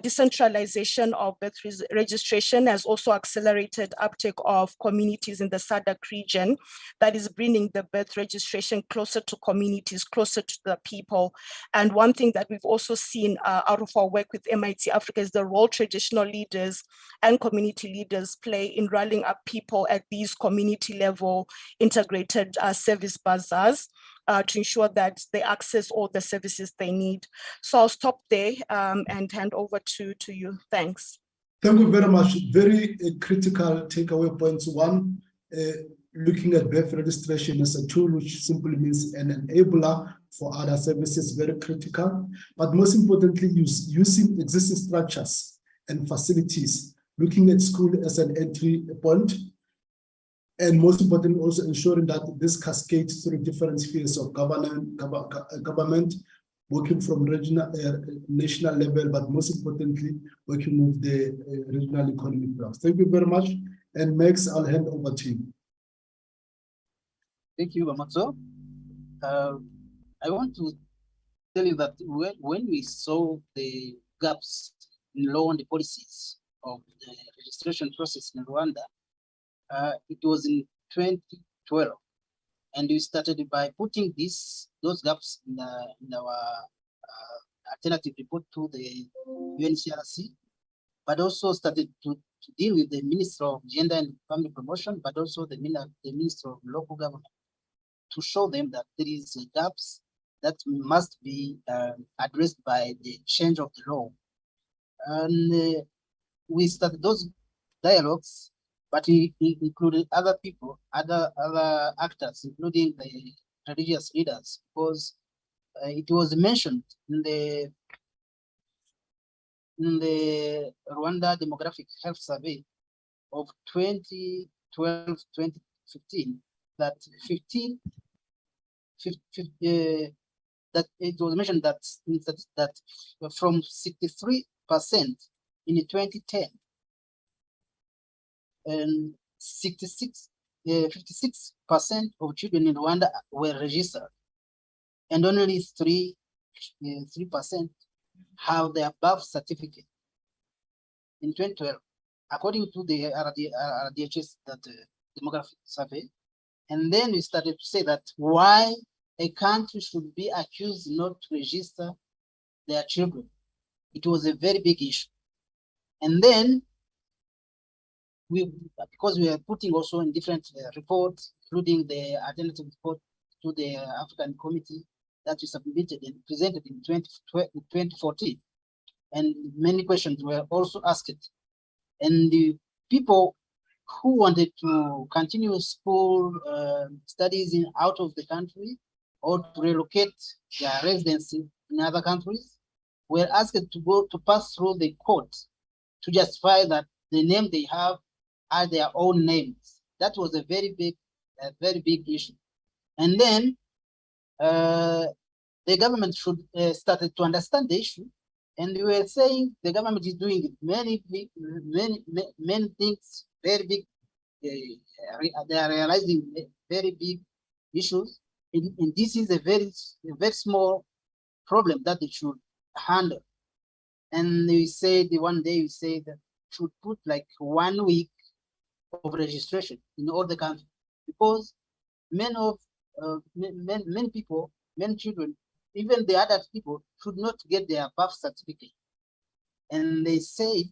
Decentralization of birth registration has also accelerated uptake of communities in the SADC region that is bringing the birth registration closer to communities, closer to the people. And one thing that we've also seen out of our work with MIT Africa is the role traditional leaders and community leaders play in rallying up people at these community level integrated service bazaars to ensure that they access all the services they need. So I'll stop there and hand over to you. Thanks. Thank you very much. Very critical takeaway points. One, looking at birth registration as a tool, which simply means an enabler for other services, very critical. But most importantly, using existing structures and facilities, looking at school as an entry point, and most importantly, also ensuring that this cascades through different spheres of government, working from regional, national level, but most importantly, working with the regional economic blocks. Thank you very much. And Max, I'll hand over to you. Thank you, Amato. I want to tell you that when we saw the gaps in law and the policies of the registration process in Rwanda, it was in 2012, and we started by putting those gaps in our alternative report to the UNCRC, but also started to deal with the Minister of Gender and Family Promotion, but also the Minister of Local Government, to show them that there is gaps that must be addressed by the change of the law. And we started those dialogues, but we included other people, other actors, including the religious leaders, because it was mentioned in the in the Rwanda Demographic Health Survey of 2012-2015 that that it was mentioned that from 63% in 2010 and 56% of children in Rwanda were registered, and only 3% have the above certificate in 2012, according to the RDHS demographic survey. And then we started to say that why a country should be accused not to register their children. It was a very big issue. And then because we are putting also in different reports, including the alternative report to the African Committee that we submitted and presented in 2014. And many questions were also asked. And the people who wanted to continue school studies out of the country or to relocate their residency in other countries were asked to pass through the court to justify that the name they have are their own names. That was a very big issue. And then the government should started to understand the issue, and we were saying the government is doing many things, very big. They are realizing very big issues, and this is a very small problem that they should handle. And we said one day we said that should put like 1 week of registration in all the country, because many people, many children, even the adult people should not get their birth certificate. And they say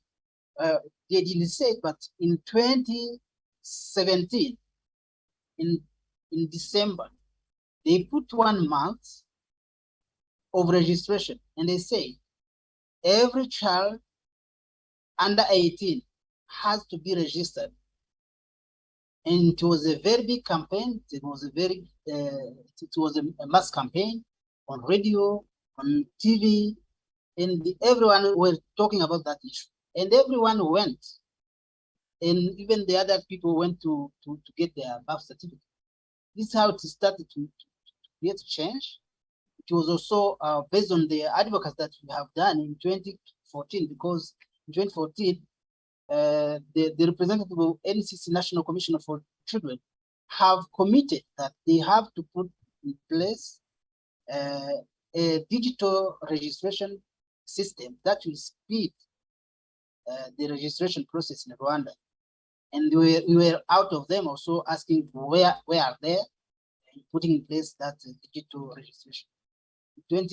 they didn't say it, but in 2017, in December, they put 1 month of registration, and they say every child under 18 has to be registered. And it was a very big campaign. It was a mass campaign on radio, on TV, and everyone was talking about that issue. And everyone went, and even the other people went to get their birth certificate. This is how it started to get change. It was also based on the advocacy that we have done in 2014, because in 2014, the representative of NCC National Commissioner for Children have committed that they have to put in place a digital registration system that will speed the registration process in Rwanda. And we were out of them also asking where are they, and putting in place that digital registration. In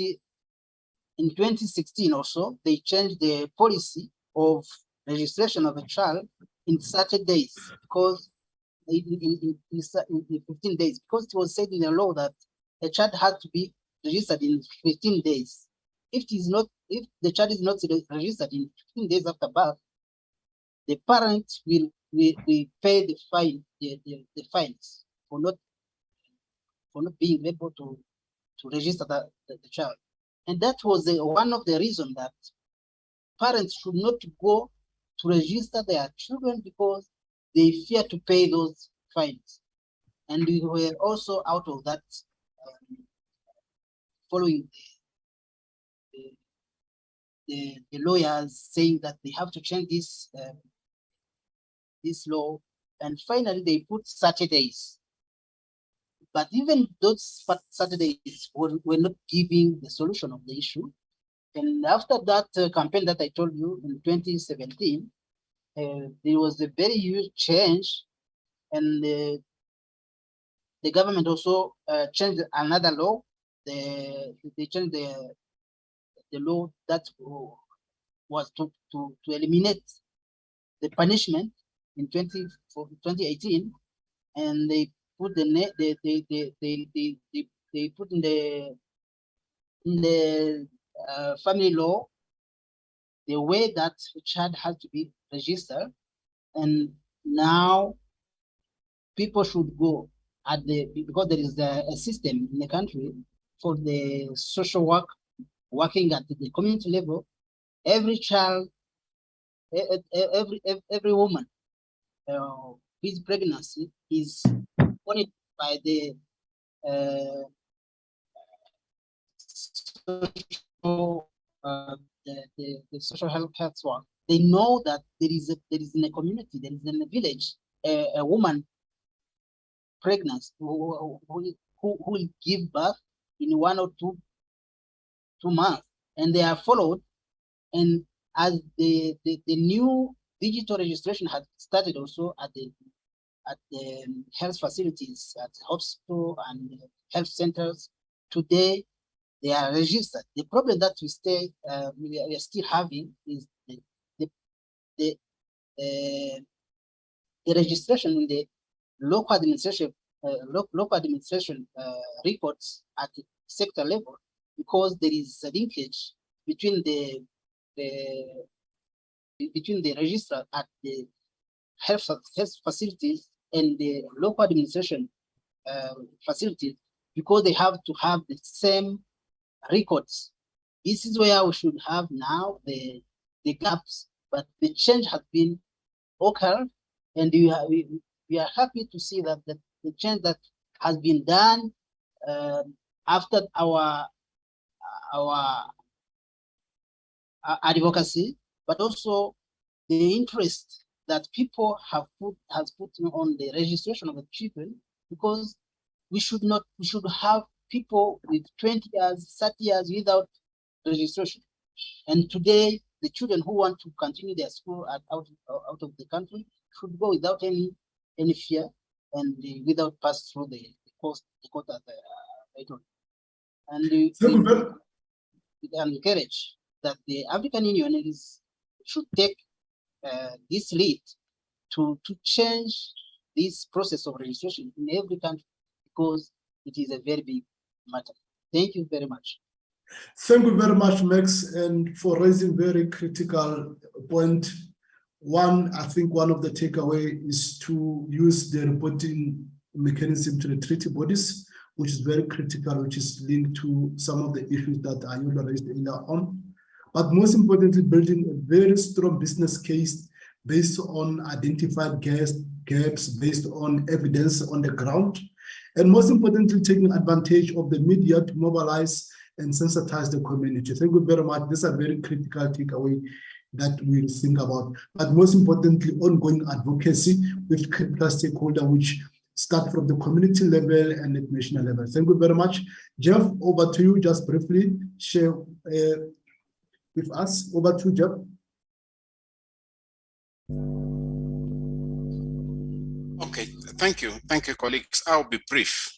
2016 also, they changed the policy of registration of a child in 30 days, because in 15 days, because it was said in the law that a child had to be registered in 15 days. If the child is not registered in 15 days after birth, the parents will pay the fines for not being able to register the child. And that was one of the reasons that parents should not go to register their children, because they fear to pay those fines. And we were also out of that, following the lawyers saying that they have to change this law. And finally, they put 30 days. But even those 30 days were not giving the solution of the issue. And after that campaign that I told you in 2017, there was a very huge change, and the government also changed another law. They changed the law that was to eliminate the punishment in 2018, and they put they put in the family law the way that a child has to be registered. And now people should go because there is a system in the country for the social work working at the community level. every child, every woman with pregnancy is monitored by the social health work. They know that there is in a community, there is in a village, a woman pregnant who will give birth in 1 or 2 months, and they are followed. And as the new digital registration has started also at the health facilities, at hospital and health centers, today they are registered. The problem that we are still having is the registration in the local administration records at the sector level, because there is a linkage between the registrar at the health facilities and the local administration facilities, because they have to have the same records. This is where we should have now the gaps, but the change has been occurred, and we are happy to see that the change that has been done after our advocacy, but also the interest that people has put on the registration of the children, because we should have people with 20 years, 30 years without registration. And today, the children who want to continue their school out of the country should go without any fear and without pass through the quota. And we encourage that the African Union should take this lead to change this process of registration in every country, because it is a very big matter. Thank you very much. Thank you very much, Max, and for raising very critical point. One, I think one of the takeaway is to use the reporting mechanism to the treaty bodies, which is very critical, which is linked to some of the issues that Ayula raised earlier on. But most importantly, building a very strong business case based on identified gaps, based on evidence on the ground, and most importantly, taking advantage of the media to mobilize and sensitize the community. Thank you very much. These are very critical takeaway that we'll think about. But most importantly, ongoing advocacy with critical stakeholders, which start from the community level and at national level. Thank you very much. Jeff, over to you. Just briefly share with us. Over to Jeff. Okay, thank you, colleagues. I'll be brief.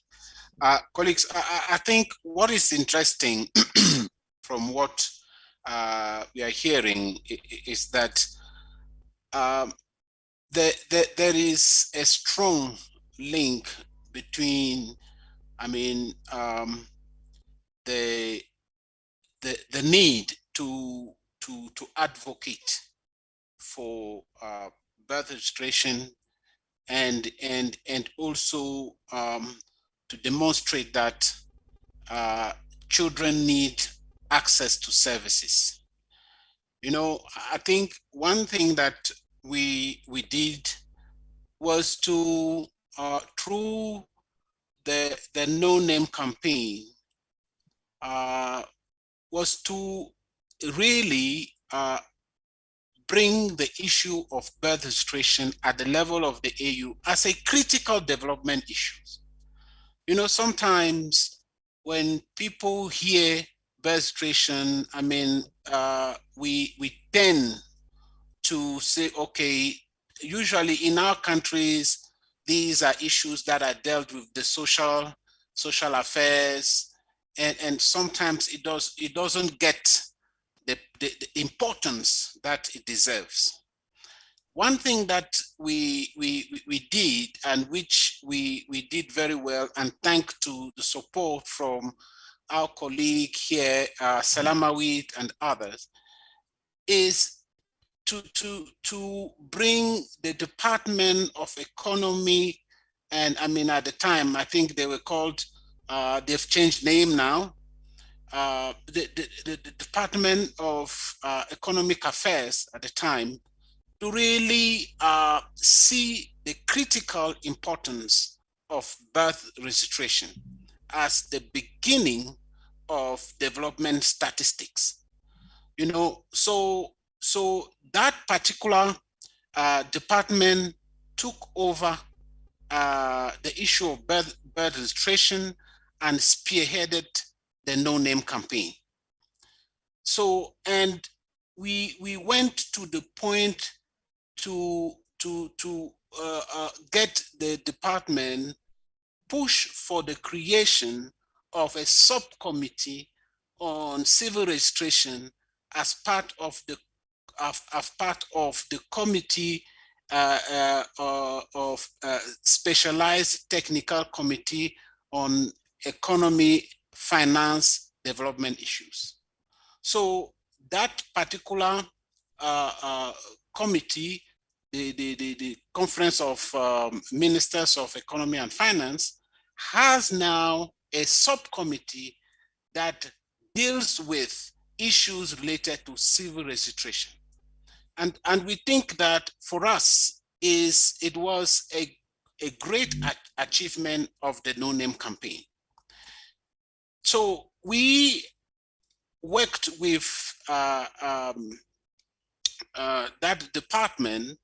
Colleagues, I think what is interesting from what we are hearing is that there is a strong link between, the need to advocate for birth registration and also to demonstrate that children need access to services. I think one thing that we did was to through the No Name campaign was to really bring the issue of birth registration at the level of the AU as a critical development issue. Sometimes when people hear birth registration, we tend to say, okay, usually in our countries, these are issues that are dealt with the social affairs, and sometimes it doesn't get the importance that it deserves. One thing that we did, and which we did very well, and thanks to the support from our colleague here, Salamawit and others, is to bring the Department of Economy, and at the time, I think they were called, they've changed name now, the Department of Economic Affairs at the time to really see the critical importance of birth registration as the beginning of development statistics. You know, so that particular department took over the issue of birth registration and spearheaded the No Name campaign. So, and we went to the point to get the department push for the creation of a subcommittee on civil registration as part of the committee of specialized technical committee on economy, finance, development issues. So that particular committee, the Conference of Ministers of Economy and Finance, has now a subcommittee that deals with issues related to civil registration. And we think that for us, it was a great achievement of the No Name campaign. So we worked with that department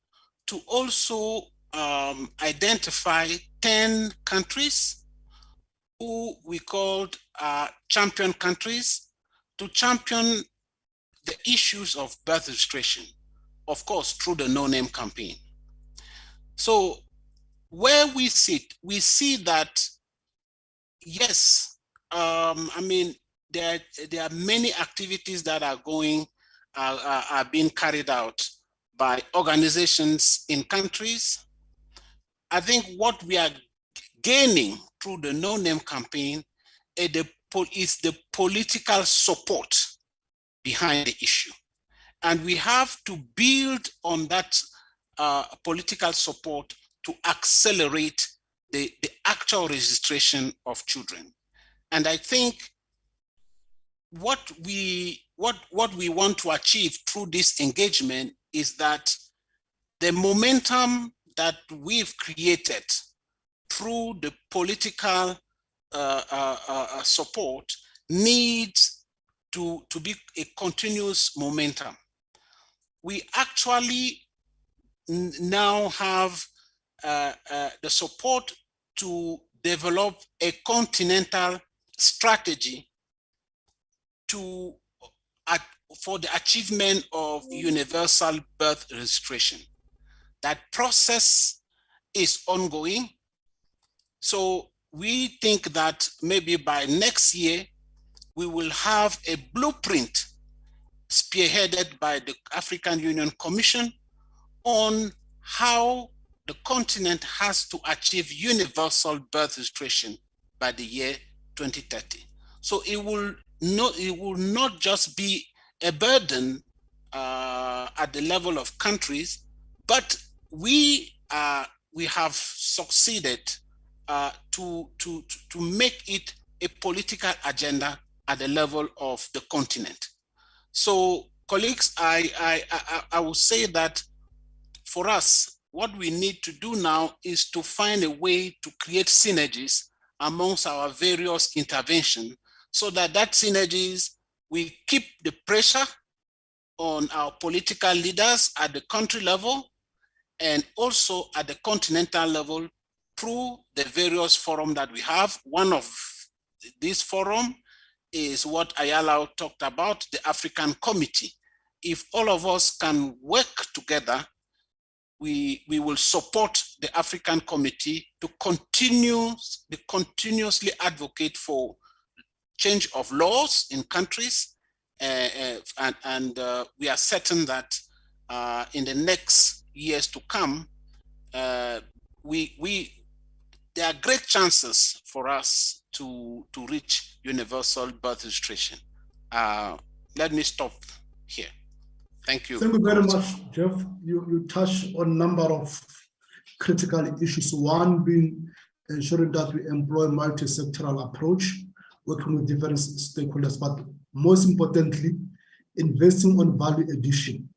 to also identify 10 countries who we called champion countries to champion the issues of birth registration, of course, through the No Name campaign. So where we sit, we see that, yes, I mean, there are many activities that are being carried out by organizations in countries. I think what we are gaining through the No Name campaign is the political support behind the issue. And we have to build on that political support to accelerate the actual registration of children. And I think what we want to achieve through this engagement is that the momentum that we've created through the political support needs to be a continuous momentum. We actually now have the support to develop a continental strategy for the achievement of universal birth registration. That process is ongoing. So we think that maybe by next year, we will have a blueprint spearheaded by the African Union Commission on how the continent has to achieve universal birth registration by the year 2030. So it will not just be a burden at the level of countries, but we have succeeded to make it a political agenda at the level of the continent. So, colleagues, I will say that for us, what we need to do now is to find a way to create synergies amongst our various interventions, so that synergies, we keep the pressure on our political leaders at the country level and also at the continental level through the various forums that we have. One of these forums is what Ayala talked about, the African Committee. If all of us can work together, we will support the African Committee to continuously advocate for change of laws in countries, and we are certain that in the next years to come, there are great chances for us to reach universal birth registration. Let me stop here. Thank you. Thank you very much, Jeff. You touched on a number of critical issues. One being ensuring that we employ a multi-sectoral approach working with different stakeholders, but most importantly, investing on value addition,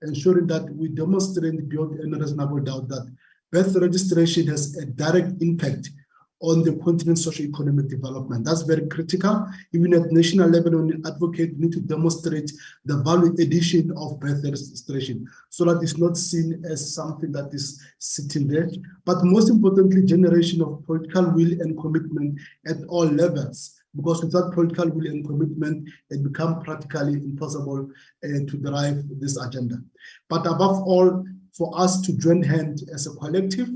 ensuring that we demonstrate beyond any reasonable doubt that birth registration has a direct impact on the continent's socio-economic development. That's very critical. Even at national level, when you advocate, you need to demonstrate the value addition of birth registration so that it's not seen as something that is sitting there. But most importantly, generation of political will and commitment at all levels, because without political will and commitment, it becomes practically impossible to drive this agenda. But above all, for us to join hands as a collective,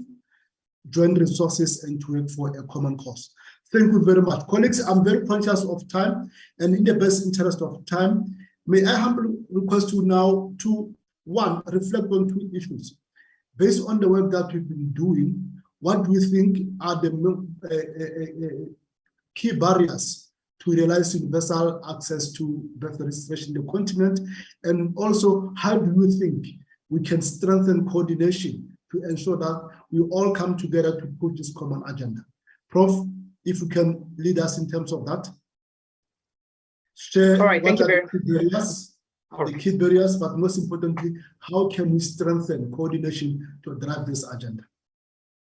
join resources, and to work for a common cause. Thank you very much. Colleagues, I'm very conscious of time, and in the best interest of time, may I humbly request you now to, one, reflect on two issues. Based on the work that we've been doing, what do you think are the key barriers to realize universal access to birth registration in the continent? And also, how do you think we can strengthen coordination to ensure that we all come together to put this common agenda? Prof, if you can lead us in terms of that. Share all right, thank you very much. The key barriers, but most importantly, how can we strengthen coordination to drive this agenda?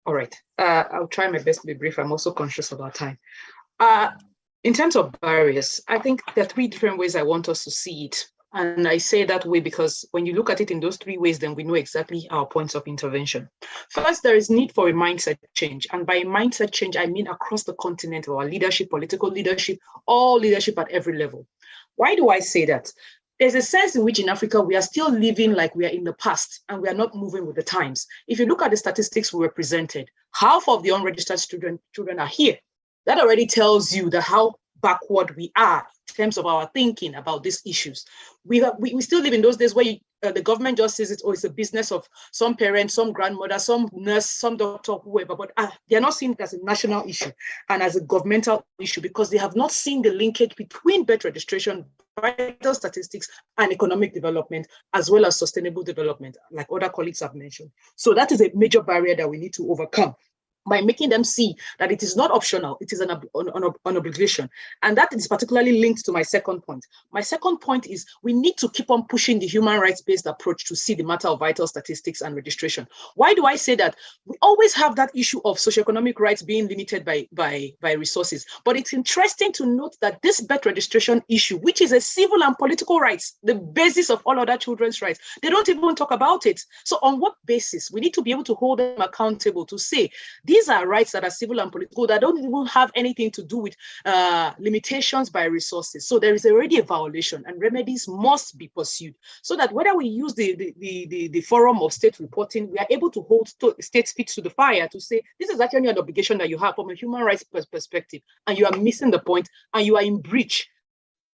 All right, I'll try my best to be brief. I'm also conscious of our time. In terms of barriers, I think there are three different ways I want us to see it. And I say that way because when you look at it in those three ways, then we know exactly our points of intervention. First, there is need for a mindset change. And by mindset change, I mean across the continent, our leadership, political leadership, all leadership at every level. Why do I say that? There's a sense in which in Africa, we are still living like we are in the past and we are not moving with the times. If you look at the statistics we were presented, half of the unregistered children are here. That already tells you that how backward we are in terms of our thinking about these issues. We still live in those days where the government just says it, or it's a business of some parent, some grandmother, some nurse, some doctor, whoever, but they're not seeing it as a national issue and as a governmental issue because they have not seen the linkage between birth registration, vital statistics, and economic development, as well as sustainable development, like other colleagues have mentioned. So that is a major barrier that we need to overcome, by making them see that it is not optional, it is an obligation. And that is particularly linked to my second point. My second point is we need to keep on pushing the human rights-based approach to see the matter of vital statistics and registration. Why do I say that? We always have that issue of socioeconomic rights being limited by resources. But it's interesting to note that this birth registration issue, which is a civil and political rights, the basis of all other children's rights, they don't even talk about it. So on what basis? We need to be able to hold them accountable to say, these are rights that are civil and political that don't even have anything to do with limitations by resources. So there is already a violation and remedies must be pursued so that whether we use the forum of state reporting, we are able to hold states' feet to the fire to say, this is actually an obligation that you have from a human rights perspective, and you are missing the point and you are in breach,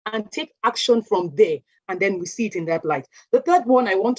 and take action from there. And then we see it in that light. The third one I want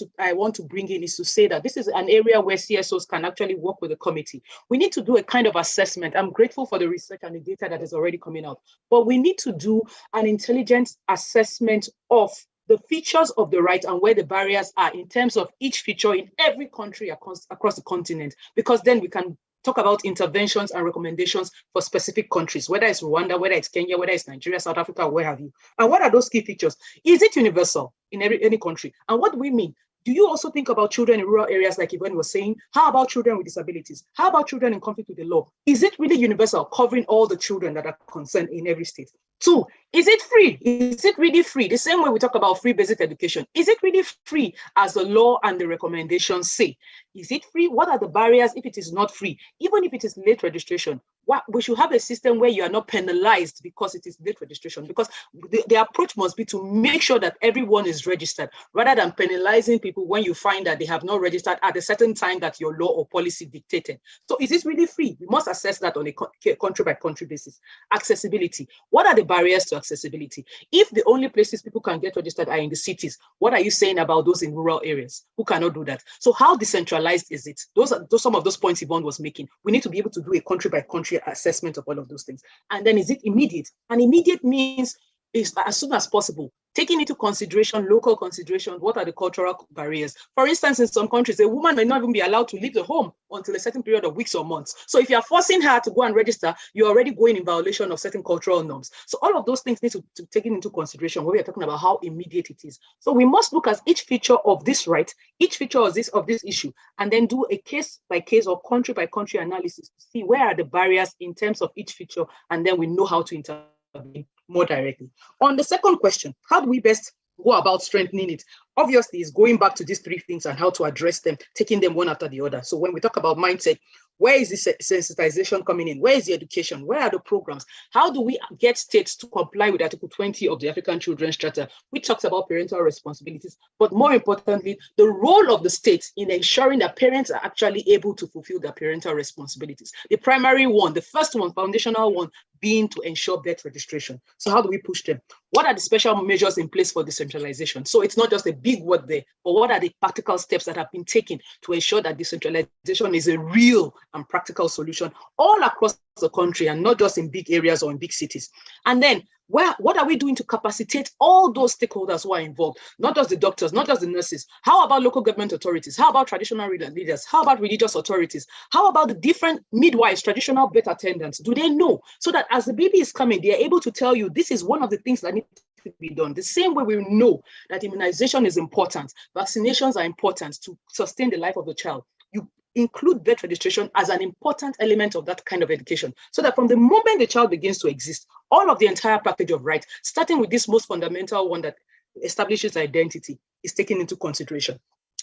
to bring in is to say that this is an area where CSOs can actually work with the committee. We need to do a kind of assessment. I'm grateful for the research and the data that is already coming out, but we need to do an intelligent assessment of the features of the right and where the barriers are in terms of each feature in every country across the continent, because then we can talk about interventions and recommendations for specific countries, whether it's Rwanda, whether it's Kenya, whether it's Nigeria, South Africa, where have you. And what are those key features? Is it universal in any country? And what do we mean? Do you also think about children in rural areas, like Yvonne was saying? How about children with disabilities? How about children in conflict with the law? Is it really universal, covering all the children that are concerned in every state? Two, is it free? Is it really free? The same way we talk about free basic education. Is it really free as the law and the recommendations say? Is it free? What are the barriers if it is not free? Even if it is late registration, we should have a system where you are not penalized because it is late registration, because the approach must be to make sure that everyone is registered rather than penalizing people when you find that they have not registered at a certain time that your law or policy dictated. So is this really free? We must assess that on a country by country basis. Accessibility. What are the barriers to accessibility? If the only places people can get registered are in the cities, what are you saying about those in rural areas who cannot do that? So how decentralized is it? Those are some of those points Yvonne was making. We need to be able to do a country by country assessment of all of those things. And then is it immediate? And immediate means is as soon as possible, taking into consideration local considerations. What are the cultural barriers? For instance, in some countries, a woman may not even be allowed to leave the home until a certain period of weeks or months. So if you are forcing her to go and register, you're already going in violation of certain cultural norms. So all of those things need to take into consideration when we are talking about how immediate it is. So we must look at each feature of this right, each feature of this issue, and then do a case by case or country by country analysis to see where are the barriers in terms of each feature, and then we know how to intervene more directly. On the second question, how do we best go about strengthening it? Obviously, it's going back to these three things and how to address them, taking them one after the other. So when we talk about mindset, where is the sensitization coming in? Where is the education? Where are the programs? How do we get states to comply with Article 20 of the African Children's Charter, which talks about parental responsibilities, but more importantly, the role of the state in ensuring that parents are actually able to fulfill their parental responsibilities. The primary one, the first one, foundational one, being to ensure birth registration. So how do we push them? What are the special measures in place for decentralization? So it's not just a big word there, but what are the practical steps that have been taken to ensure that decentralization is a real and practical solution all across the country and not just in big areas or in big cities? And then what are we doing to capacitate all those stakeholders who are involved? Not just the doctors, not just the nurses. How about local government authorities? How about traditional leaders? How about religious authorities? How about the different midwives, traditional birth attendants? Do they know? So that as the baby is coming, they are able to tell you this is one of the things that need to be done. The same way we know that immunization is important, vaccinations are important to sustain the life of the child. You include birth registration as an important element of that kind of education, so that from the moment the child begins to exist, all of the entire package of rights, starting with this most fundamental one that establishes identity, is taken into consideration.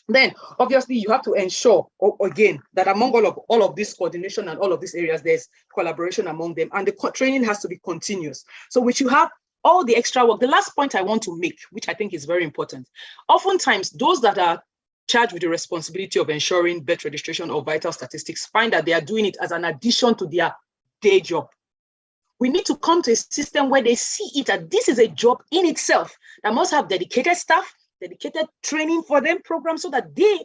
Then, obviously, you have to ensure, again, that among all of this coordination and all of these areas, there's collaboration among them, and the training has to be continuous. So we should have all the extra work. The last point I want to make, which I think is very important, oftentimes those that are charged with the responsibility of ensuring birth registration or vital statistics find that they are doing it as an addition to their day job. We need to come to a system where they see it as this is a job in itself that must have dedicated staff, dedicated training for them, programs, so that they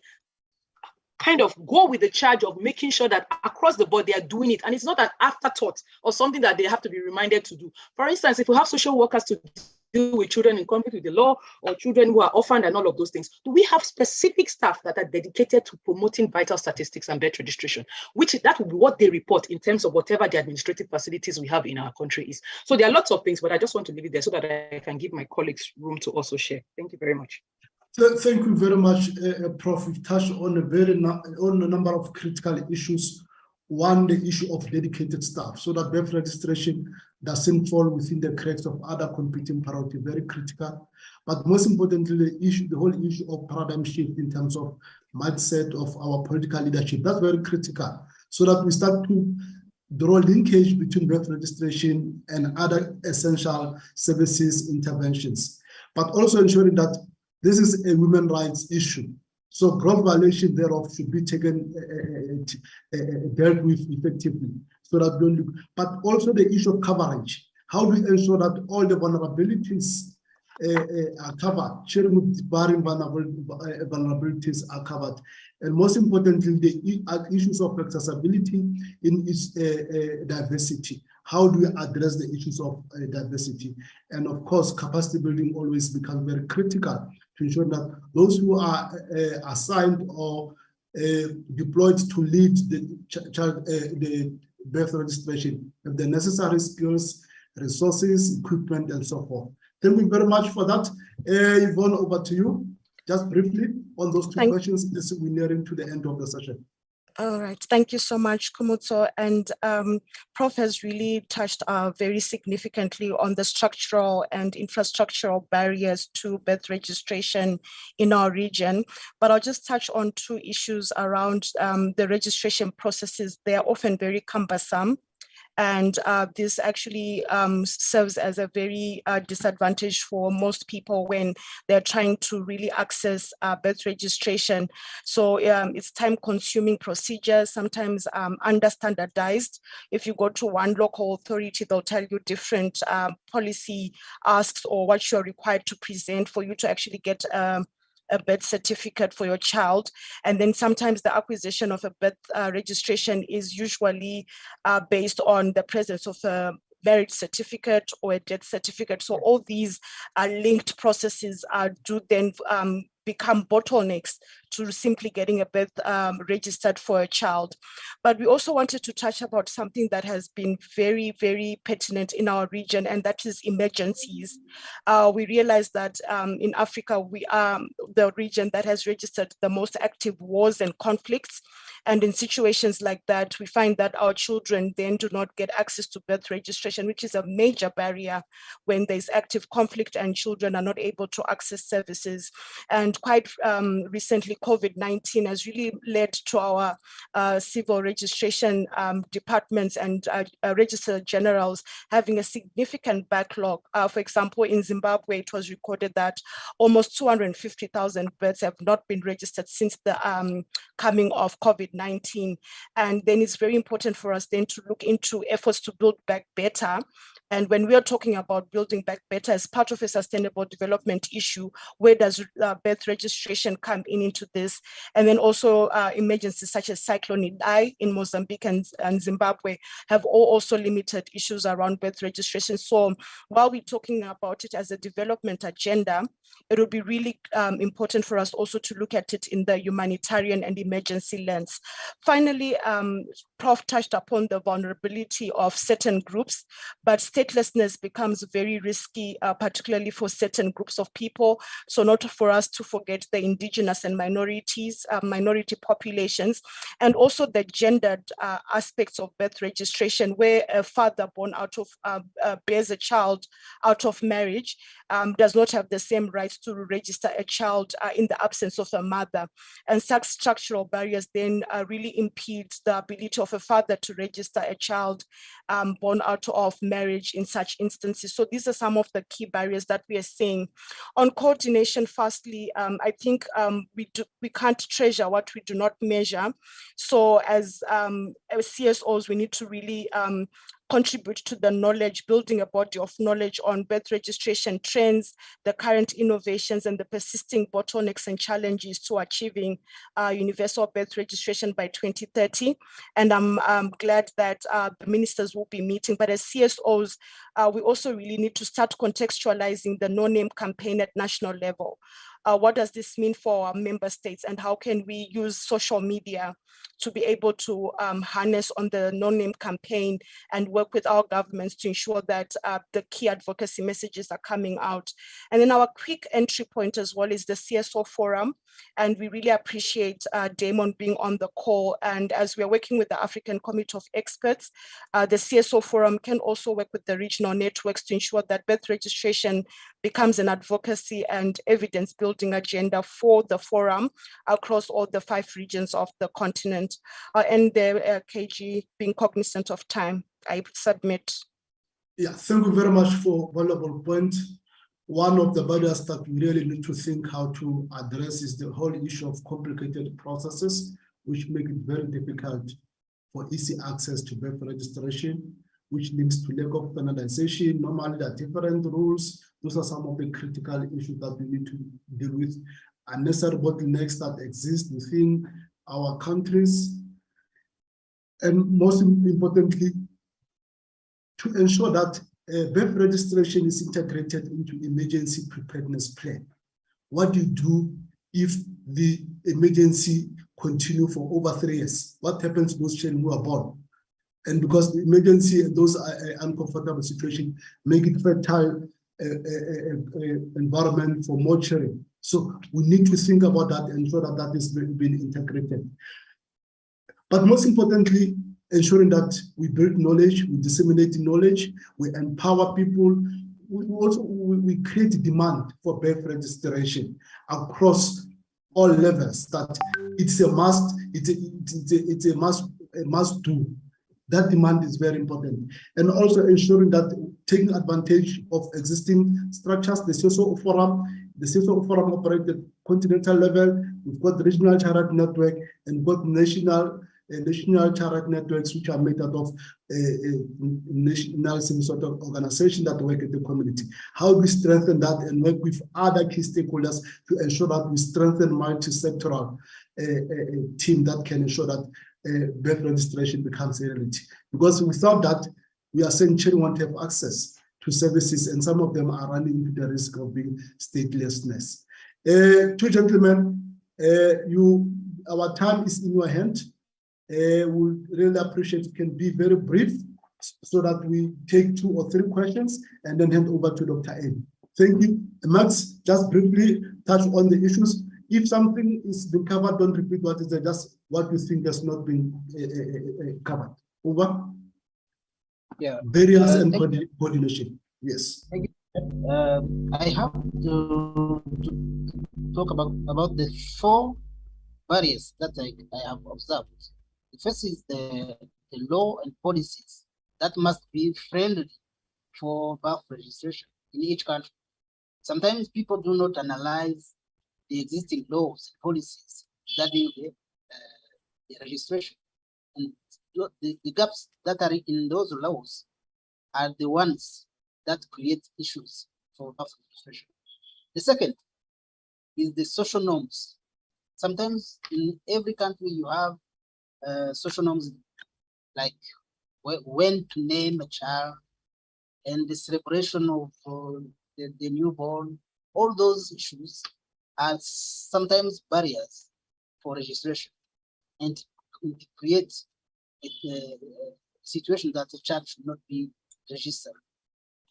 kind of go with the charge of making sure that across the board they are doing it. And it's not an afterthought or something that they have to be reminded to do. For instance, if we have social workers to deal with children in conflict with the law or children who are orphaned and all of those things, do we have specific staff that are dedicated to promoting vital statistics and birth registration, which that will be what they report in terms of whatever the administrative facilities we have in our country is. So there are lots of things, but I just want to leave it there so that I can give my colleagues room to also share. Thank you very much. Thank you very much, Prof. We've touched on a number of critical issues. One, the issue of dedicated staff, so that birth registration doesn't fall within the cracks of other competing priorities, very critical. But most importantly, the whole issue of paradigm shift in terms of mindset of our political leadership, that's very critical, so that we start to draw linkage between birth registration and other essential services interventions, but also ensuring that this is a women's rights issue. So gross violation thereof should be taken, dealt with effectively. So that we look, but also the issue of coverage. How do we ensure that all the vulnerabilities are covered? Children with barring vulnerabilities are covered. And most importantly, the issues of accessibility in its diversity. How do we address the issues of diversity? And of course, capacity building always becomes very critical to ensure that those who are assigned or deployed to lead the birth registration have the necessary skills, resources, equipment, and so forth. Thank you very much for that. Yvonne, over to you. Just briefly on those two questions as we're nearing to the end of the session. All right, thank you so much, Khomotso. And Prof has really touched very significantly on the structural and infrastructural barriers to birth registration in our region. But I'll just touch on two issues around the registration processes. They are often very cumbersome. And this actually serves as a very disadvantage for most people when they're trying to really access birth registration. So it's time-consuming procedures, sometimes under-standardized. If you go to one local authority, they'll tell you different policy asks or what you're required to present for you to actually get a birth certificate for your child. And then sometimes the acquisition of a birth registration is usually based on the presence of a marriage certificate or a death certificate. So all these linked processes do then become bottlenecks to simply getting a birth registered for a child. But we also wanted to touch about something that has been very, very pertinent in our region, and that is emergencies. We realize that in Africa, we are the region that has registered the most active wars and conflicts. And in situations like that, we find that our children then do not get access to birth registration, which is a major barrier when there's active conflict and children are not able to access services. And quite recently, COVID-19 has really led to our civil registration departments and register generals having a significant backlog. For example, in Zimbabwe, it was recorded that almost 250,000 births have not been registered since the coming of COVID-19. And then it's very important for us then to look into efforts to build back better. And when we are talking about building back better as part of a sustainable development issue, where does birth registration come into this? And then also emergencies such as Cyclone Idai in Mozambique and Zimbabwe have all also limited issues around birth registration. So while we're talking about it as a development agenda, it would be really important for us also to look at it in the humanitarian and emergency lens. Finally, Prof touched upon the vulnerability of certain groups, but statelessness becomes very risky, particularly for certain groups of people. So not for us to forget the indigenous and minorities, minority populations, and also the gendered aspects of birth registration, where a father born out of, bears a child out of marriage does not have the same rights to register a child in the absence of a mother. And such structural barriers then really impede the ability of a father to register a child born out of marriage in such instances. So these are some of the key barriers that we are seeing. On coordination, firstly, I think we can't treasure what we do not measure. So as CSOs, we need to really contribute to the knowledge, building a body of knowledge on birth registration trends, the current innovations, and the persisting bottlenecks and challenges to achieving universal birth registration by 2030. And I'm glad that the ministers will be meeting, but as CSOs, we also really need to start contextualizing the No Name campaign at national level. What does this mean for our member states, and how can we use social media to be able to harness on the No Name campaign and work with our governments to ensure that the key advocacy messages are coming out? And then our quick entry point as well is the CSO Forum. And we really appreciate Damon being on the call. And as we're working with the African Committee of Experts, the CSO Forum can also work with the regional networks to ensure that birth registration becomes an advocacy and evidence building agenda for the forum across all the 5 regions of the continent. And the KG, being cognizant of time, I submit. Yeah, thank you very much for valuable point. One of the barriers that we really need to think how to address is the whole issue of complicated processes, which make it very difficult for easy access to birth registration, which links to lack of penalization. Normally, there are different rules. Those are some of the critical issues that we need to deal with. Unnecessary bottlenecks that exist within our countries. And most importantly, to ensure that birth registration is integrated into emergency preparedness plan. What do you do if the emergency continue for over 3 years? What happens to those children who are born? And because the emergency and those uncomfortable situations make it fertile environment for more children. So we need to think about that and ensure that that is being integrated. But most importantly, ensuring that we build knowledge, we disseminate knowledge, we empower people. We create demand for birth registration across all levels. That it's a must. It's a must do. That demand is very important, and also ensuring that taking advantage of existing structures. The CSO forum operates at continental level. We've got the regional charter network and we've got national charter networks, which are made out of national sort of organization that work at the community. How do we strengthen that and work with other key stakeholders to ensure that we strengthen multi-sectoral team that can ensure that birth registration becomes a reality? Because without that, we are saying children want to have access to services, and some of them are running into the risk of being statelessness. Two gentlemen, our time is in your hand. We really appreciate you can be very brief so that we take 2 or 3 questions and then hand over to Dr. A. Thank you. Max, just briefly touch on the issues. If something is been covered, don't repeat what is there, just what you think has not been covered. Over. Yeah. Barriers and coordination. Yes. Thank you. I have to talk about the 4 barriers that I have observed. The first is the law and policies that must be friendly for birth registration in each country. Sometimes people do not analyze the existing laws and policies regarding the registration. And the gaps that are in those laws are the ones that create issues for birth registration. The second is the social norms. Sometimes in every country you have social norms like when to name a child and the celebration of the newborn. All those issues are sometimes barriers for registration, and it creates a situation that a child should not be registered.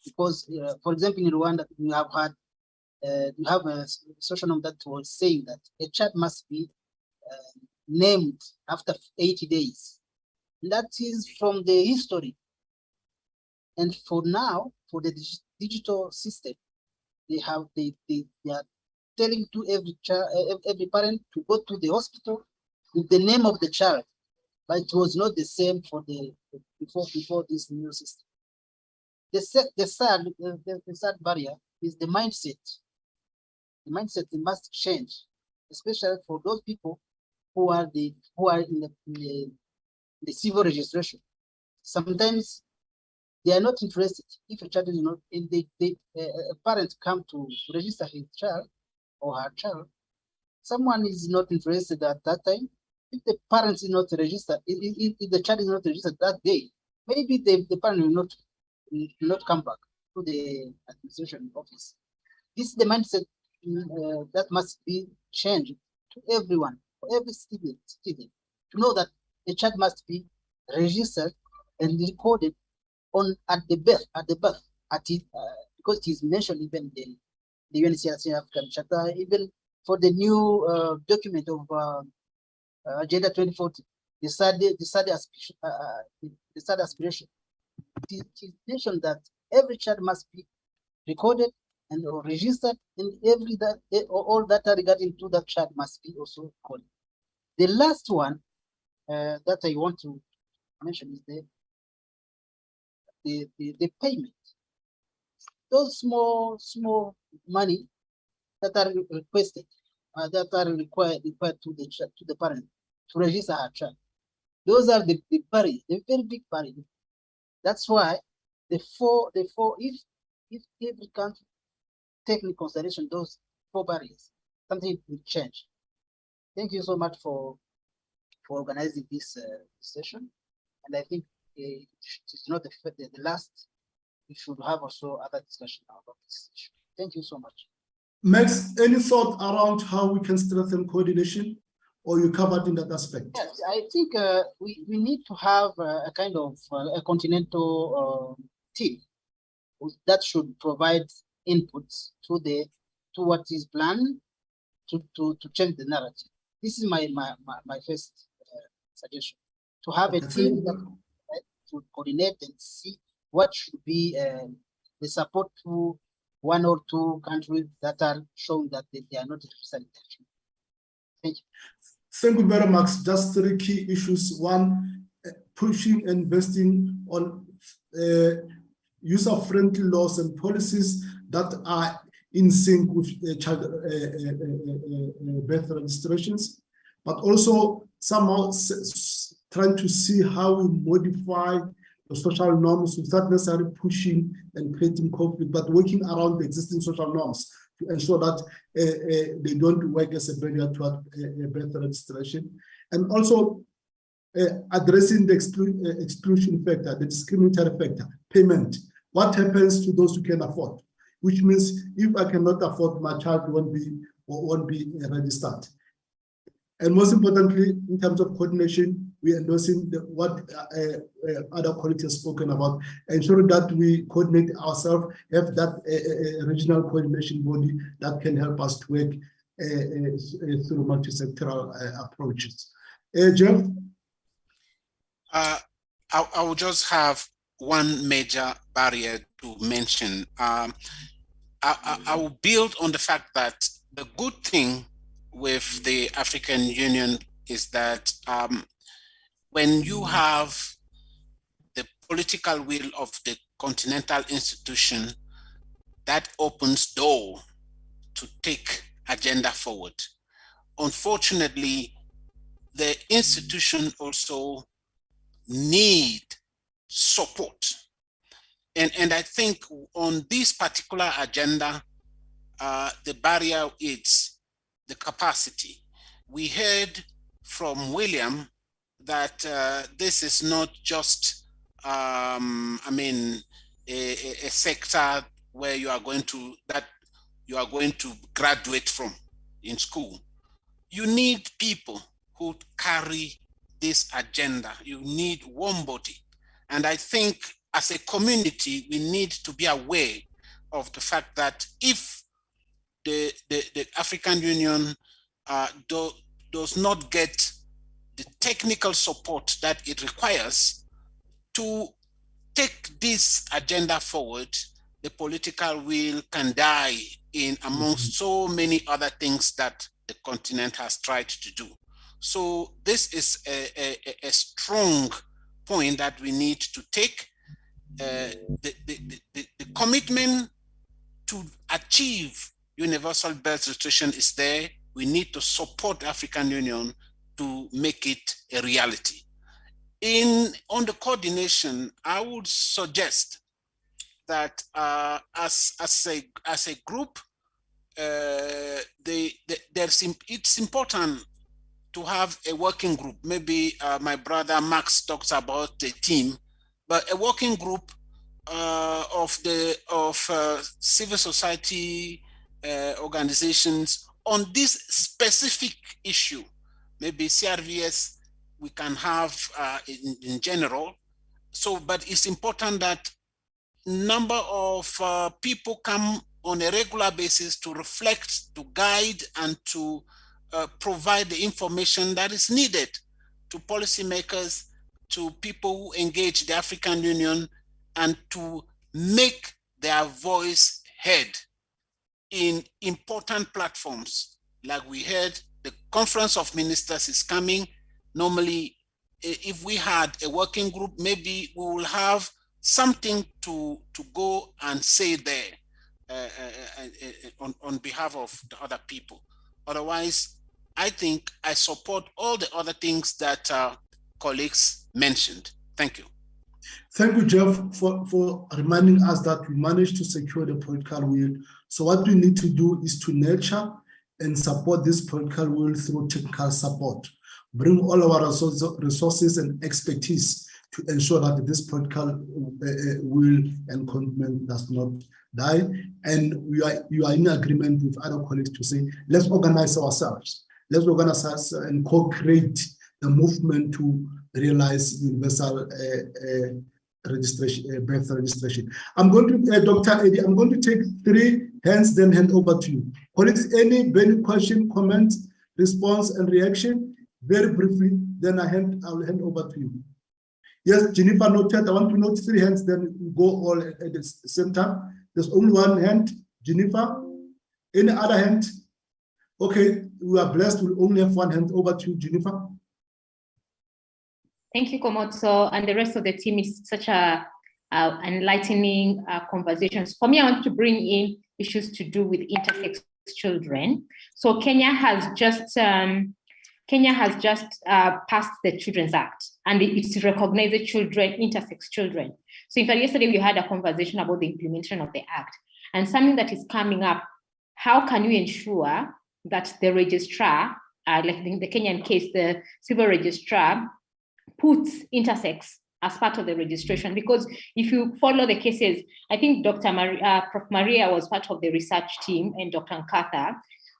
Because, for example, in Rwanda, we have had you have a social norm that was saying that a child must be named after 80 days. And that is from the history. And for now, for the digital system, they are telling to every parent to go to the hospital with the name of the child, but it was not the same for the before this new system. The third barrier is the mindset. The mindset must change, especially for those people who are in the civil registration. Sometimes they are not interested. If a child is not, if a parent come to register his child or her child, someone is not interested at that time. If the parent is not registered, if the child is not registered that day, maybe the parent will not come back to the administration office. This is the mindset that must be changed to everyone, for every citizen, to know that the child must be registered and recorded at the birth, because it is mentioned even in the UNCRC African Charter, even for the new document of Agenda 2040, the third aspiration. It is mentioned that every child must be recorded and registered, and all data regarding to that child must be also recorded. The last one that I want to mention is the payment. Those small money that are requested, that are required to the parent to register her child. Those are the barriers, the very big barriers. That's why if every country take into consideration those 4 barriers, something will change. Thank you so much for organizing this session, and I think it's not the last. We should have also other discussion about this issue. Thank you so much. Max, any thought around how we can strengthen coordination, or you covered in that aspect? Yes, I think we need to have a kind of a continental team that should provide inputs to what is planned to change the narrative. This is my first suggestion, to have a team that should coordinate and see what should be the support to 1 or 2 countries that are showing that they are not represented. Thank you. Thank you very much. Just 3 key issues. One, pushing and investing on user-friendly laws and policies that are in sync with child birth registrations, but also somehow trying to see how we modify the social norms without necessarily pushing and creating conflict, but working around the existing social norms to ensure that they don't work as a barrier to birth registration. And also addressing the exclusion factor, the discriminatory factor, payment. What happens to those who can afford? Which means if I cannot afford, my child won't be registered. And most importantly, in terms of coordination, we are endorsing what other colleagues have spoken about, ensure that we coordinate ourselves, have that regional coordination body that can help us to work through multi-sectoral approaches. Jeff? I will just have one major barrier to mention. I will build on the fact that the good thing with the African Union is that when you have the political will of the continental institution, that opens door to take agenda forward. Unfortunately, the institution also need support. And I think on this particular agenda, the barrier is the capacity. We heard from William that this is not just, a sector where you are going to graduate from in school. You need people who carry this agenda. You need one body. And I think as a community, we need to be aware of the fact that if the African Union does not get the technical support that it requires to take this agenda forward, the political will can die in amongst so many other things that the continent has tried to do. So this is a strong point that we need to take. The commitment to achieve universal birth registration is there. We need to support the African Union to make it a reality. On the coordination, I would suggest that as a group, it's important to have a working group. Maybe my brother Max talks about the team, but a working group of civil society organizations on this specific issue. Maybe CRVS we can have in general. So, but it's important that number of people come on a regular basis to reflect, to guide, and to provide the information that is needed to policymakers, to people who engage the African Union, and to make their voice heard in important platforms. Like we heard, the Conference of Ministers is coming. Normally, if we had a working group, maybe we will have something to go and say there on behalf of the other people. Otherwise, I think I support all the other things that colleagues mentioned. Thank you. Thank you, Jeff, for reminding us that we managed to secure the political will. So what we need to do is to nurture and support this political will through technical support. Bring all our resources and expertise to ensure that this political will and commitment does not die. And you are in agreement with other colleagues to say, let's organize ourselves. Let's organize ourselves and co-create the movement to realize universal registration, birth registration. I'm going to, Dr. Eddie, I'm going to take 3 hands, then hand over to you. Colleagues, any question, comment, response, and reaction? Very briefly, then I'll hand over to you. Yes, Jennifer noted. I want to note 3 hands, then we go all at the same time. There's only 1 hand. Jennifer, any other hand? Okay, we are blessed. We'll only have 1 hand. Over to you, Jennifer. Thank you, Komotso, and the rest of the team. Is such a enlightening conversations. For me, I want to bring in issues to do with intersex children. So Kenya has just passed the Children's Act, and it recognizes children, intersex children. So in fact, yesterday we had a conversation about the implementation of the Act, and something that is coming up, how can you ensure that the registrar, like in the Kenyan case, the civil registrar, put intersex as part of the registration, because if you follow the cases, I think Prof. Maria was part of the research team, and Dr. Nkatha,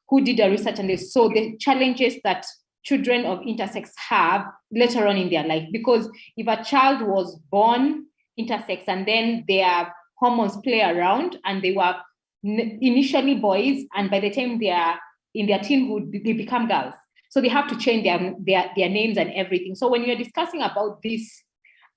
who did the research, and they saw the challenges that children of intersex have later on in their life. Because if a child was born intersex and then their hormones play around and they were initially boys, and by the time they are in their teenhood, they become girls. So they have to change their names and everything. So when you're discussing about this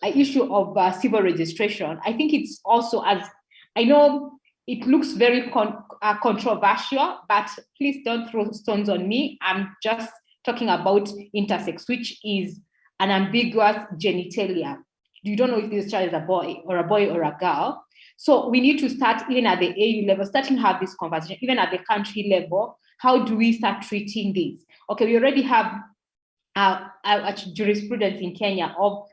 issue of civil registration, I think it's also, as I know it looks very controversial, but please don't throw stones on me. I'm just talking about intersex, which is an ambiguous genitalia. You don't know if this child is a boy or a girl. So we need to start even at the AU level, starting to have this conversation, even at the country level. How do we start treating this? Okay, we already have a jurisprudence in Kenya of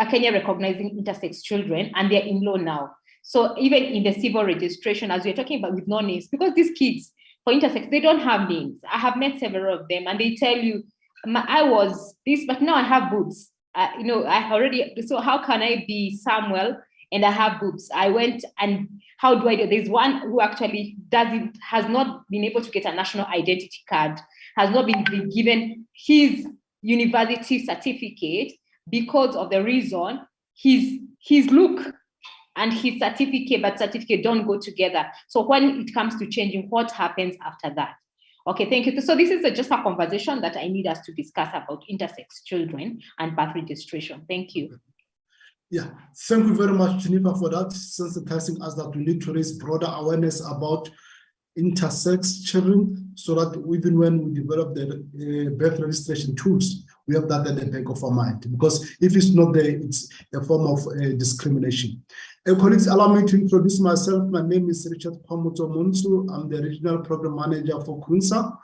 Kenya recognizing intersex children, and they're in law now. So even in the civil registration, as we're talking about with no names, because these kids for intersex, they don't have names. I have met several of them, and they tell you, I was this, but now I have boobs. So how can I be Samuel and I have boobs? I went, and how do I do? There's one who actually has not been able to get a national identity card, has not been given his university certificate because of the reason his look and his birth certificate don't go together. So when it comes to changing, what happens after that? Okay, thank you. So this is just a conversation that I need us to discuss about intersex children and birth registration. Thank you. Yeah, thank you very much, Jennifer, for that, sensitizing us that we need to raise broader awareness about intersex children, so that even when we develop the birth registration tools, we have that at the back of our mind. Because if it's not there, it's a form of discrimination. Colleagues, allow me to introduce myself. My name is Richard Pamuto Munsu. I'm the Regional Program Manager for KUNSA,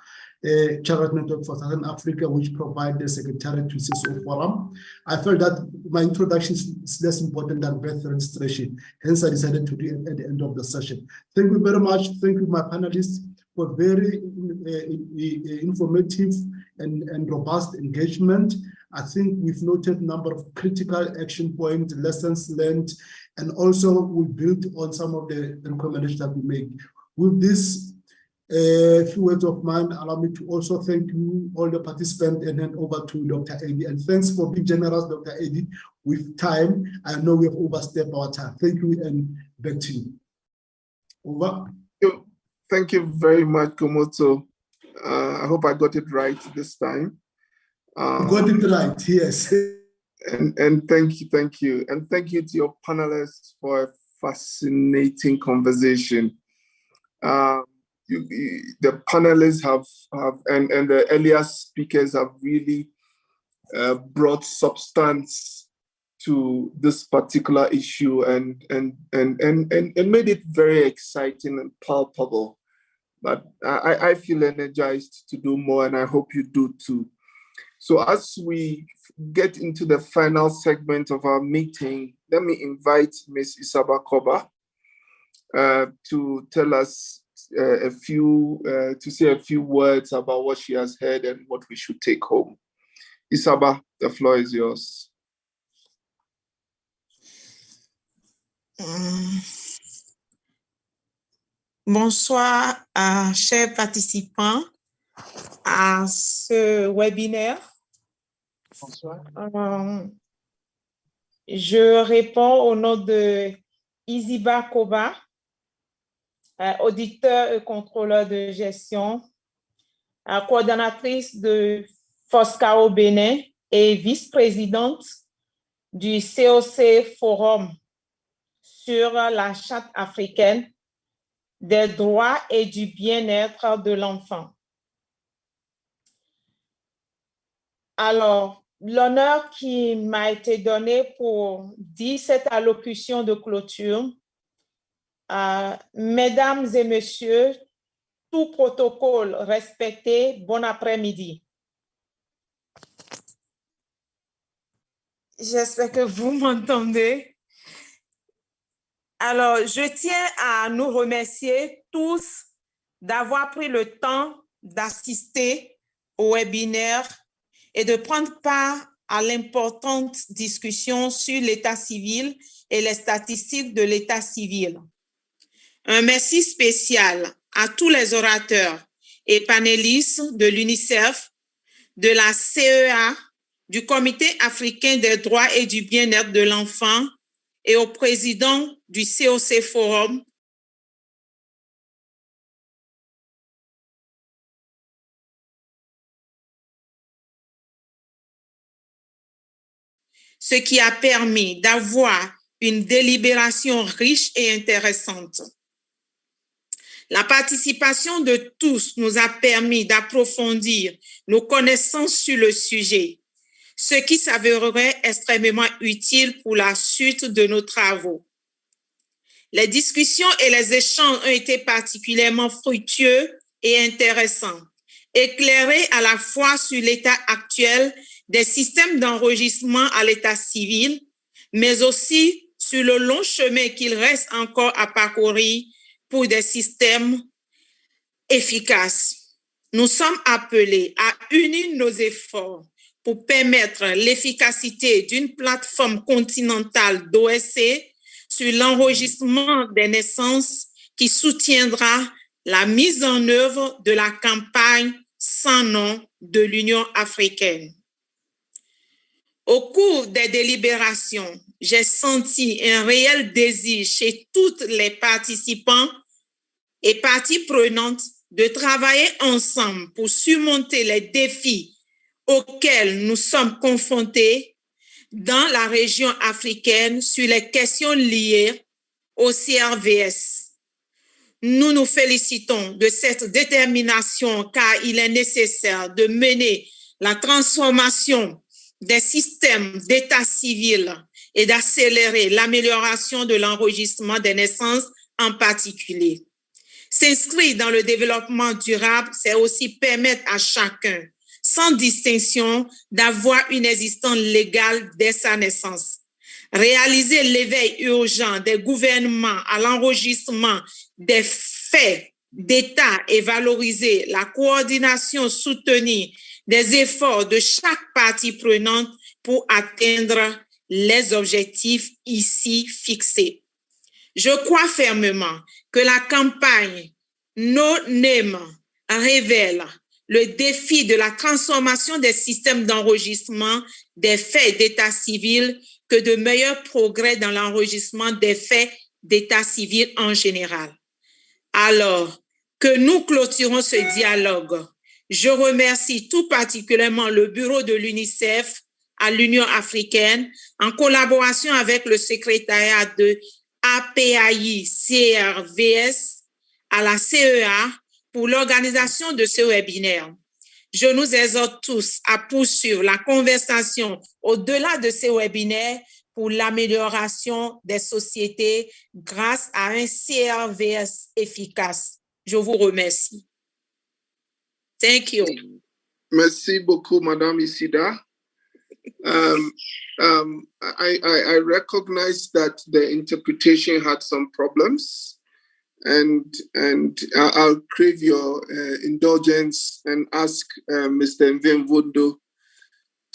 a charity network for Southern Africa, which provides the Secretariat to CISO Forum. I felt that my introduction is less important than birth registration. Hence, I decided to do it at the end of the session. Thank you very much. Thank you, my panelists, for very informative and robust engagement. I think we've noted a number of critical action points, lessons learned, and also we build on some of the recommendations that we make. With this few words of mine, allow me to also thank you, all the participants, and then over to Dr. Eddie. And thanks for being generous, Dr. Eddie, with time. I know we have overstepped our time. Thank you, and back to you. Over. Thank you very much, Komoto. I hope I got it right this time. Got it right, yes. And thank you. And thank you to your panelists for a fascinating conversation. The panelists have and the earlier speakers have really brought substance to this particular issue and made it very exciting and palpable. But I feel energized to do more, and I hope you do too. So as we get into the final segment of our meeting, let me invite Ms. Isaba Koba to tell us to say a few words about what she has heard and what we should take home. Isaba, the floor is yours. Bonsoir, chers participants à ce webinaire. Bonsoir. Je réponds au nom de Isiba Koba, auditeur et contrôleur de gestion, coordonnatrice de FOSCA au Bénin et vice-présidente du COC Forum sur la Charte africaine des droits et du bien-être de l'enfant. Alors, l'honneur qui m'a été donné pour dire cette allocution de clôture, mesdames et messieurs, tout protocole respecté, bon après-midi. J'espère que vous m'entendez. Alors, je tiens à nous remercier tous d'avoir pris le temps d'assister au webinaire et de prendre part à l'importante discussion sur l'état civil et les statistiques de l'état civil. Un merci spécial à tous les orateurs et panélistes de l'UNICEF, de la CEA, du Comité africain des droits et du bien-être de l'enfant et au président du COC Forum, ce qui a permis d'avoir une délibération riche et intéressante. La participation de tous nous a permis d'approfondir nos connaissances sur le sujet, ce qui s'avérerait extrêmement utile pour la suite de nos travaux. Les discussions et les échanges ont été particulièrement fructueux et intéressants, éclairés à la fois sur l'état actuel des systèmes d'enregistrement à l'état civil, mais aussi sur le long chemin qu'il reste encore à parcourir pour des systèmes efficaces. Nous sommes appelés à unir nos efforts pour permettre l'efficacité d'une plateforme continentale d'OSC sur l'enregistrement des naissances qui soutiendra la mise en œuvre de la campagne sans nom de l'Union africaine. Au cours des délibérations, j'ai senti un réel désir chez toutes les participants et parties prenantes de travailler ensemble pour surmonter les défis auxquels nous sommes confrontés dans la région africaine sur les questions liées au CRVS. Nous nous félicitons de cette détermination car il est nécessaire de mener la transformation des systèmes d'état civil et d'accélérer l'amélioration de l'enregistrement des naissances en particulier. S'inscrire dans le développement durable, c'est aussi permettre à chacun, sans distinction, d'avoir une existence légale dès sa naissance. Réaliser l'éveil urgent des gouvernements à l'enregistrement des faits d'État et valoriser la coordination soutenue des efforts de chaque partie prenante pour atteindre les objectifs ici fixés. Je crois fermement que la campagne No Name révèle le défi de la transformation des systèmes d'enregistrement des faits d'état civil que de meilleurs progrès dans l'enregistrement des faits d'état civil en général. Alors que nous clôturons ce dialogue, je remercie tout particulièrement le bureau de l'UNICEF à l'Union africaine en collaboration avec le secrétariat de APAI CRVS à la CEA pour l'organisation de ce webinaire. Je nous exhorte tous à poursuivre la conversation au-delà de ces webinaires pour l'amélioration des sociétés grâce à un CRVS efficace. Je vous remercie. Thank you. Merci beaucoup, Madame Isida. I recognize that the interpretation had some problems, and I'll crave your indulgence and ask Mr. Mvemvundo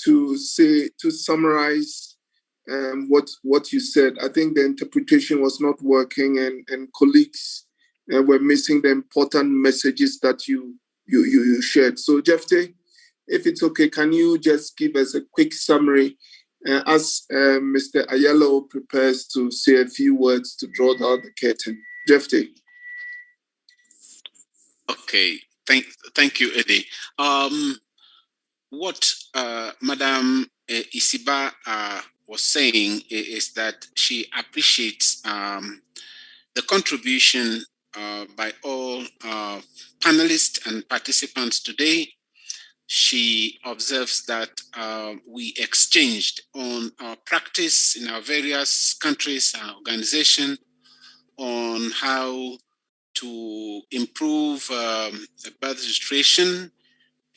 to summarize what you said. I think the interpretation was not working, and colleagues were missing the important messages that you shared. So, Jeffrey, if it's okay, can you just give us a quick summary as Mr. Ayello prepares to say a few words to draw down the curtain? Jeffrey. Okay, thank you, Eddie. What Madam Isiba was saying is that she appreciates the contribution by all panelists and participants today. She observes that we exchanged on our practice in our various countries and organizations on how to improve birth registration,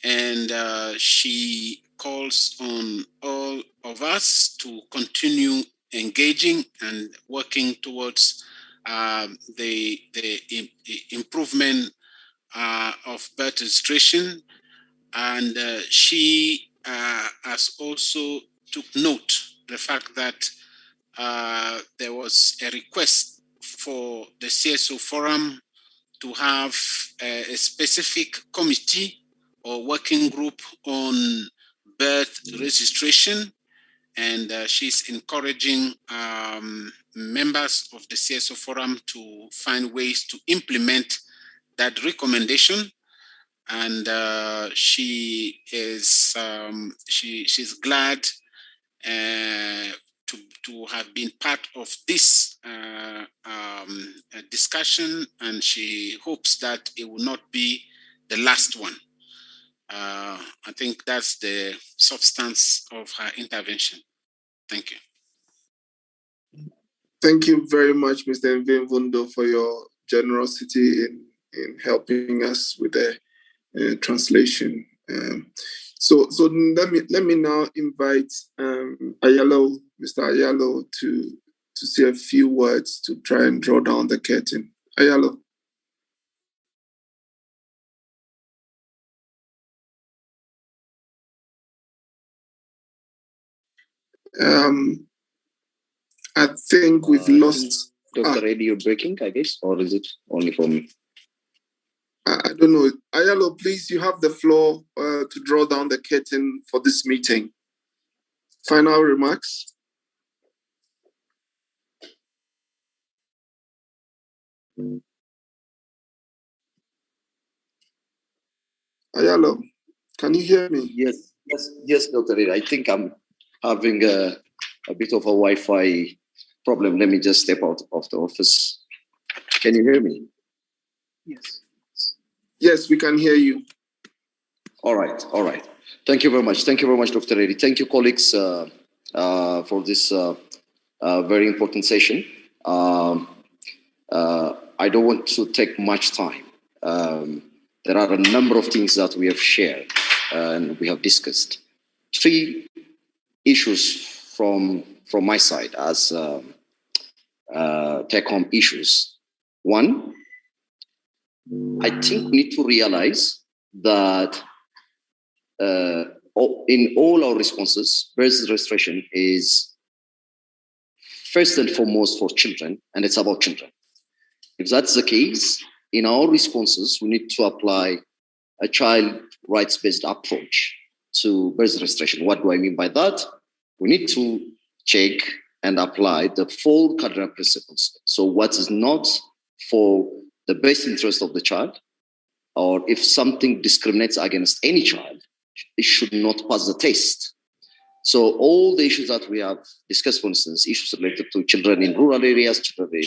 and she calls on all of us to continue engaging and working towards the improvement of birth registration. And she has also took note the fact that there was a request for the CSO forum to have a specific committee or working group on birth registration, and she's encouraging members of the CSO forum to find ways to implement that recommendation. And she is she's glad to have been part of this discussion, and she hopes that it will not be the last one. I think that's the substance of her intervention. Thank you. Thank you very much, Mr. Mvimvundo, for your generosity in helping us with the translation. So let me now invite Ayalo, Mr. Ayalo, to say a few words to try and draw down the curtain. Ayalo. I think we've lost. Dr. Eddie, you're breaking, I guess, or is it only for me? I don't know. Ayalo, please, you have the floor to draw down the curtain for this meeting. Final remarks? Ayalo, can you hear me? Yes, Dr. Eddie. I think I'm having a bit of a Wi-Fi problem. Let me just step out of the office. Can you hear me? Yes. Yes, we can hear you. All right. Thank you very much. Thank you very much, Dr. Eddie. Thank you, colleagues, for this very important session. I don't want to take much time. There are a number of things that we have shared and we have discussed. 3 issues from my side as take-home issues. 1, I think we need to realize that in all our responses, birth registration is first and foremost for children, and it's about children. If that's the case, in our responses, we need to apply a child rights-based approach to birth registration. What do I mean by that? We need to check and apply the 4 cardinal principles. So what is not for the best interest of the child, or if something discriminates against any child, it should not pass the test. So all the issues that we have discussed, for instance, issues related to children in rural areas, children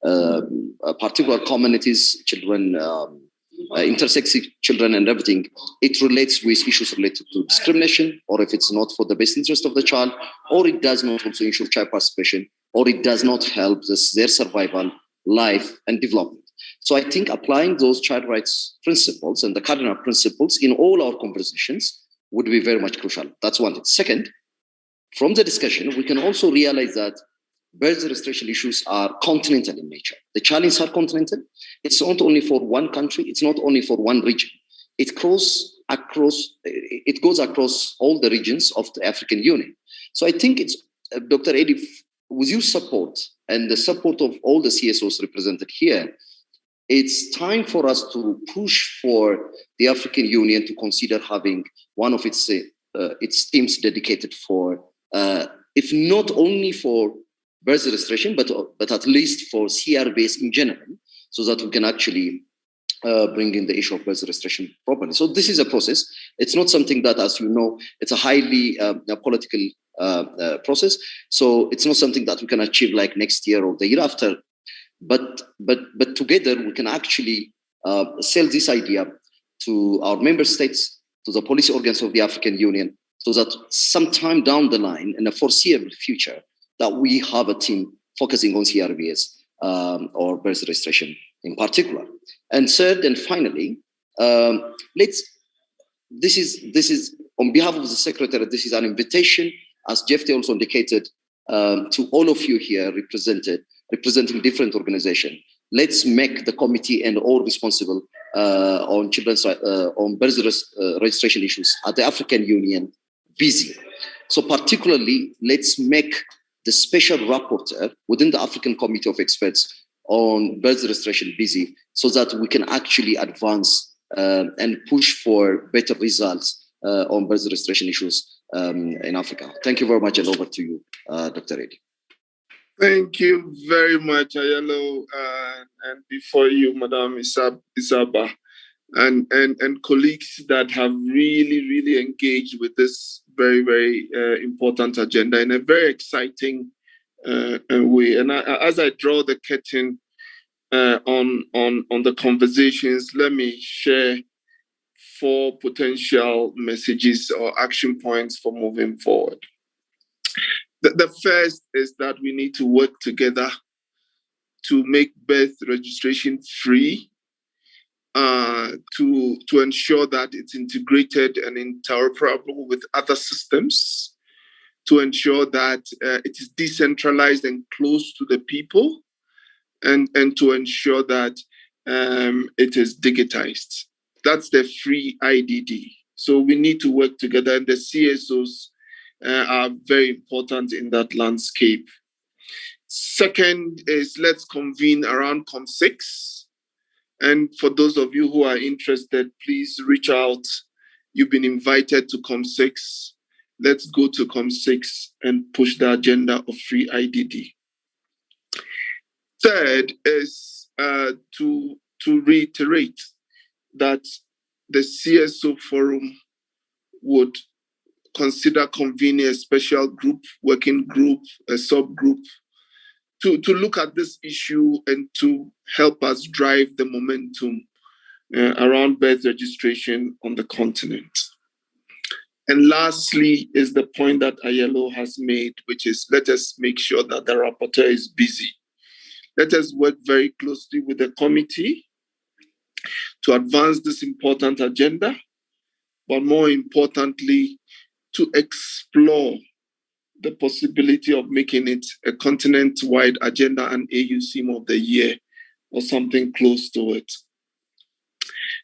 in particular communities, children, intersex children and everything, it relates with issues related to discrimination, or if it's not for the best interest of the child, or it does not also ensure child participation, or it does not help their survival, life, and development. So I think applying those child rights principles and the cardinal principles in all our conversations would be very much crucial. That's one thing. Second, from the discussion, we can also realize that birth registration issues are continental in nature. The challenges are continental. It's not only for one country. It's not only for one region. It goes across all the regions of the African Union. So I think it's, Dr. Eddie, with your support and the support of all the CSOs represented here, it's time for us to push for the African Union to consider having one of its teams dedicated for, if not only for birth registration, but at least for CRBs in general, so that we can actually bring in the issue of birth registration properly. So this is a process. It's not something that, as you know, it's a highly political process. So it's not something that we can achieve like next year or the year after. But together we can actually sell this idea to our member states, to the policy organs of the African Union, so that sometime down the line, in the foreseeable future, that we have a team focusing on CRBs or birth registration in particular. And third and finally, this is on behalf of the Secretary, this is an invitation, as Jeff also indicated, to all of you here representing different organizations. Let's make the committee and all responsible on children's on birth registration issues at the African Union busy, So particularly, let's make the special rapporteur within the African Committee of Experts on birth registration busy, so that we can actually advance and push for better results on birth registration issues in Africa. Thank you very much, and over to you, Dr. Eddy. Thank you very much, Ayalo, and before you, Madam Isaba, and colleagues that have really engaged with this very important agenda in a very exciting way. And as I draw the curtain on the conversations, let me share 4 potential messages or action points for moving forward. The first is that we need to work together to make birth registration free, to ensure that it's integrated and interoperable with other systems, to ensure that it is decentralized and close to the people, and to ensure that it is digitized. That's the free IDD. So we need to work together, and the CSOs are very important in that landscape. Second is, let's convene around COM6. And for those of you who are interested, please reach out. You've been invited to COM6. Let's go to COM6 and push the agenda of free IDD. Third is to reiterate that the CSO forum would consider convening a special group, working group, a subgroup, to look at this issue and to help us drive the momentum around birth registration on the continent. And lastly is the point that Ayalo has made, which is, let us make sure that the rapporteur is busy. Let us work very closely with the committee to advance this important agenda, but more importantly, to explore the possibility of making it a continent-wide agenda and AU Theme of the Year or something close to it.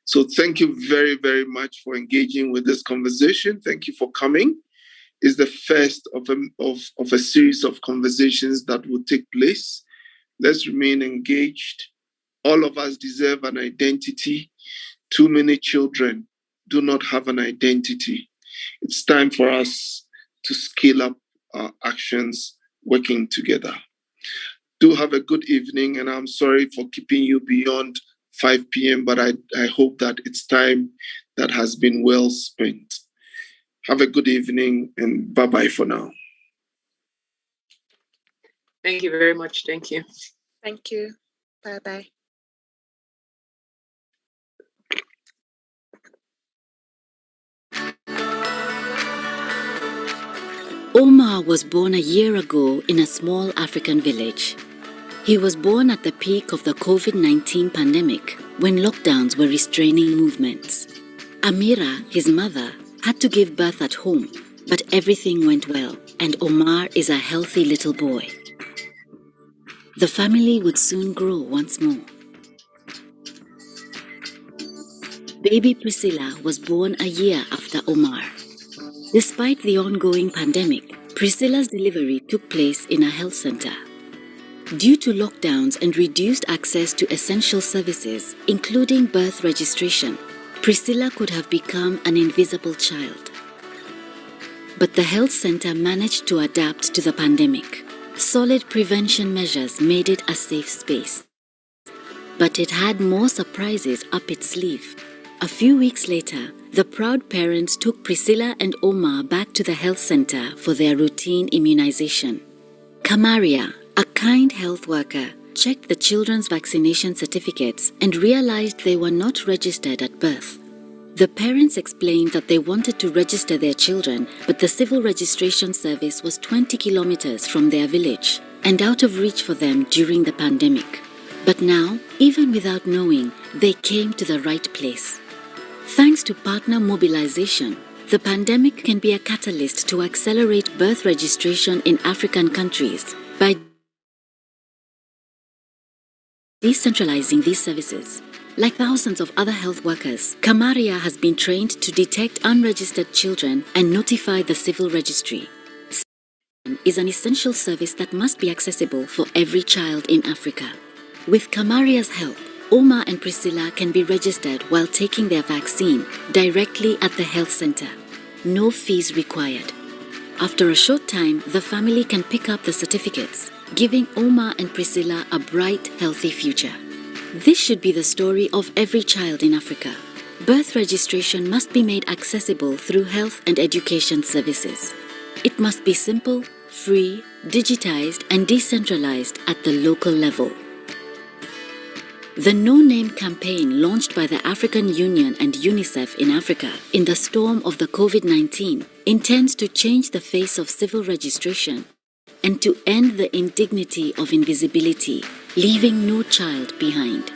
So thank you very much for engaging with this conversation. Thank you for coming. It's the first of a series of conversations that will take place. Let's remain engaged. All of us deserve an identity. Too many children do not have an identity. It's time for us to scale up our actions working together. Do have a good evening, and I'm sorry for keeping you beyond 5 p.m., but I hope that it's time that has been well spent. Have a good evening, and bye-bye for now. Thank you very much. Thank you. Thank you. Bye-bye. Omar was born a year ago in a small African village. He was born at the peak of the COVID-19 pandemic, when lockdowns were restraining movements. Amira, his mother, had to give birth at home, but everything went well, and Omar is a healthy little boy. The family would soon grow once more. Baby Priscilla was born a year after Omar. Despite the ongoing pandemic, Priscilla's delivery took place in a health center. Due to lockdowns and reduced access to essential services, including birth registration, Priscilla could have become an invisible child. But the health center managed to adapt to the pandemic. Solid prevention measures made it a safe space. But it had more surprises up its sleeve. A few weeks later, the proud parents took Priscilla and Omar back to the health center for their routine immunization. Kamaria, a kind health worker, checked the children's vaccination certificates and realized they were not registered at birth. The parents explained that they wanted to register their children, but the civil registration service was 20 kilometers from their village and out of reach for them during the pandemic. But now, even without knowing, they came to the right place. Thanks to partner mobilization, the pandemic can be a catalyst to accelerate birth registration in African countries by decentralizing these services. Like thousands of other health workers, Kamaria has been trained to detect unregistered children and notify the civil registry. is an essential service that must be accessible for every child in Africa. With Kamaria's help, Omar and Priscilla can be registered while taking their vaccine directly at the health center. No fees required. After a short time, the family can pick up the certificates, giving Omar and Priscilla a bright, healthy future. This should be the story of every child in Africa. Birth registration must be made accessible through health and education services. It must be simple, free, digitized, and decentralized at the local level. The No Name campaign launched by the African Union and UNICEF in Africa in the storm of the COVID-19 intends to change the face of civil registration and to end the indignity of invisibility, leaving no child behind.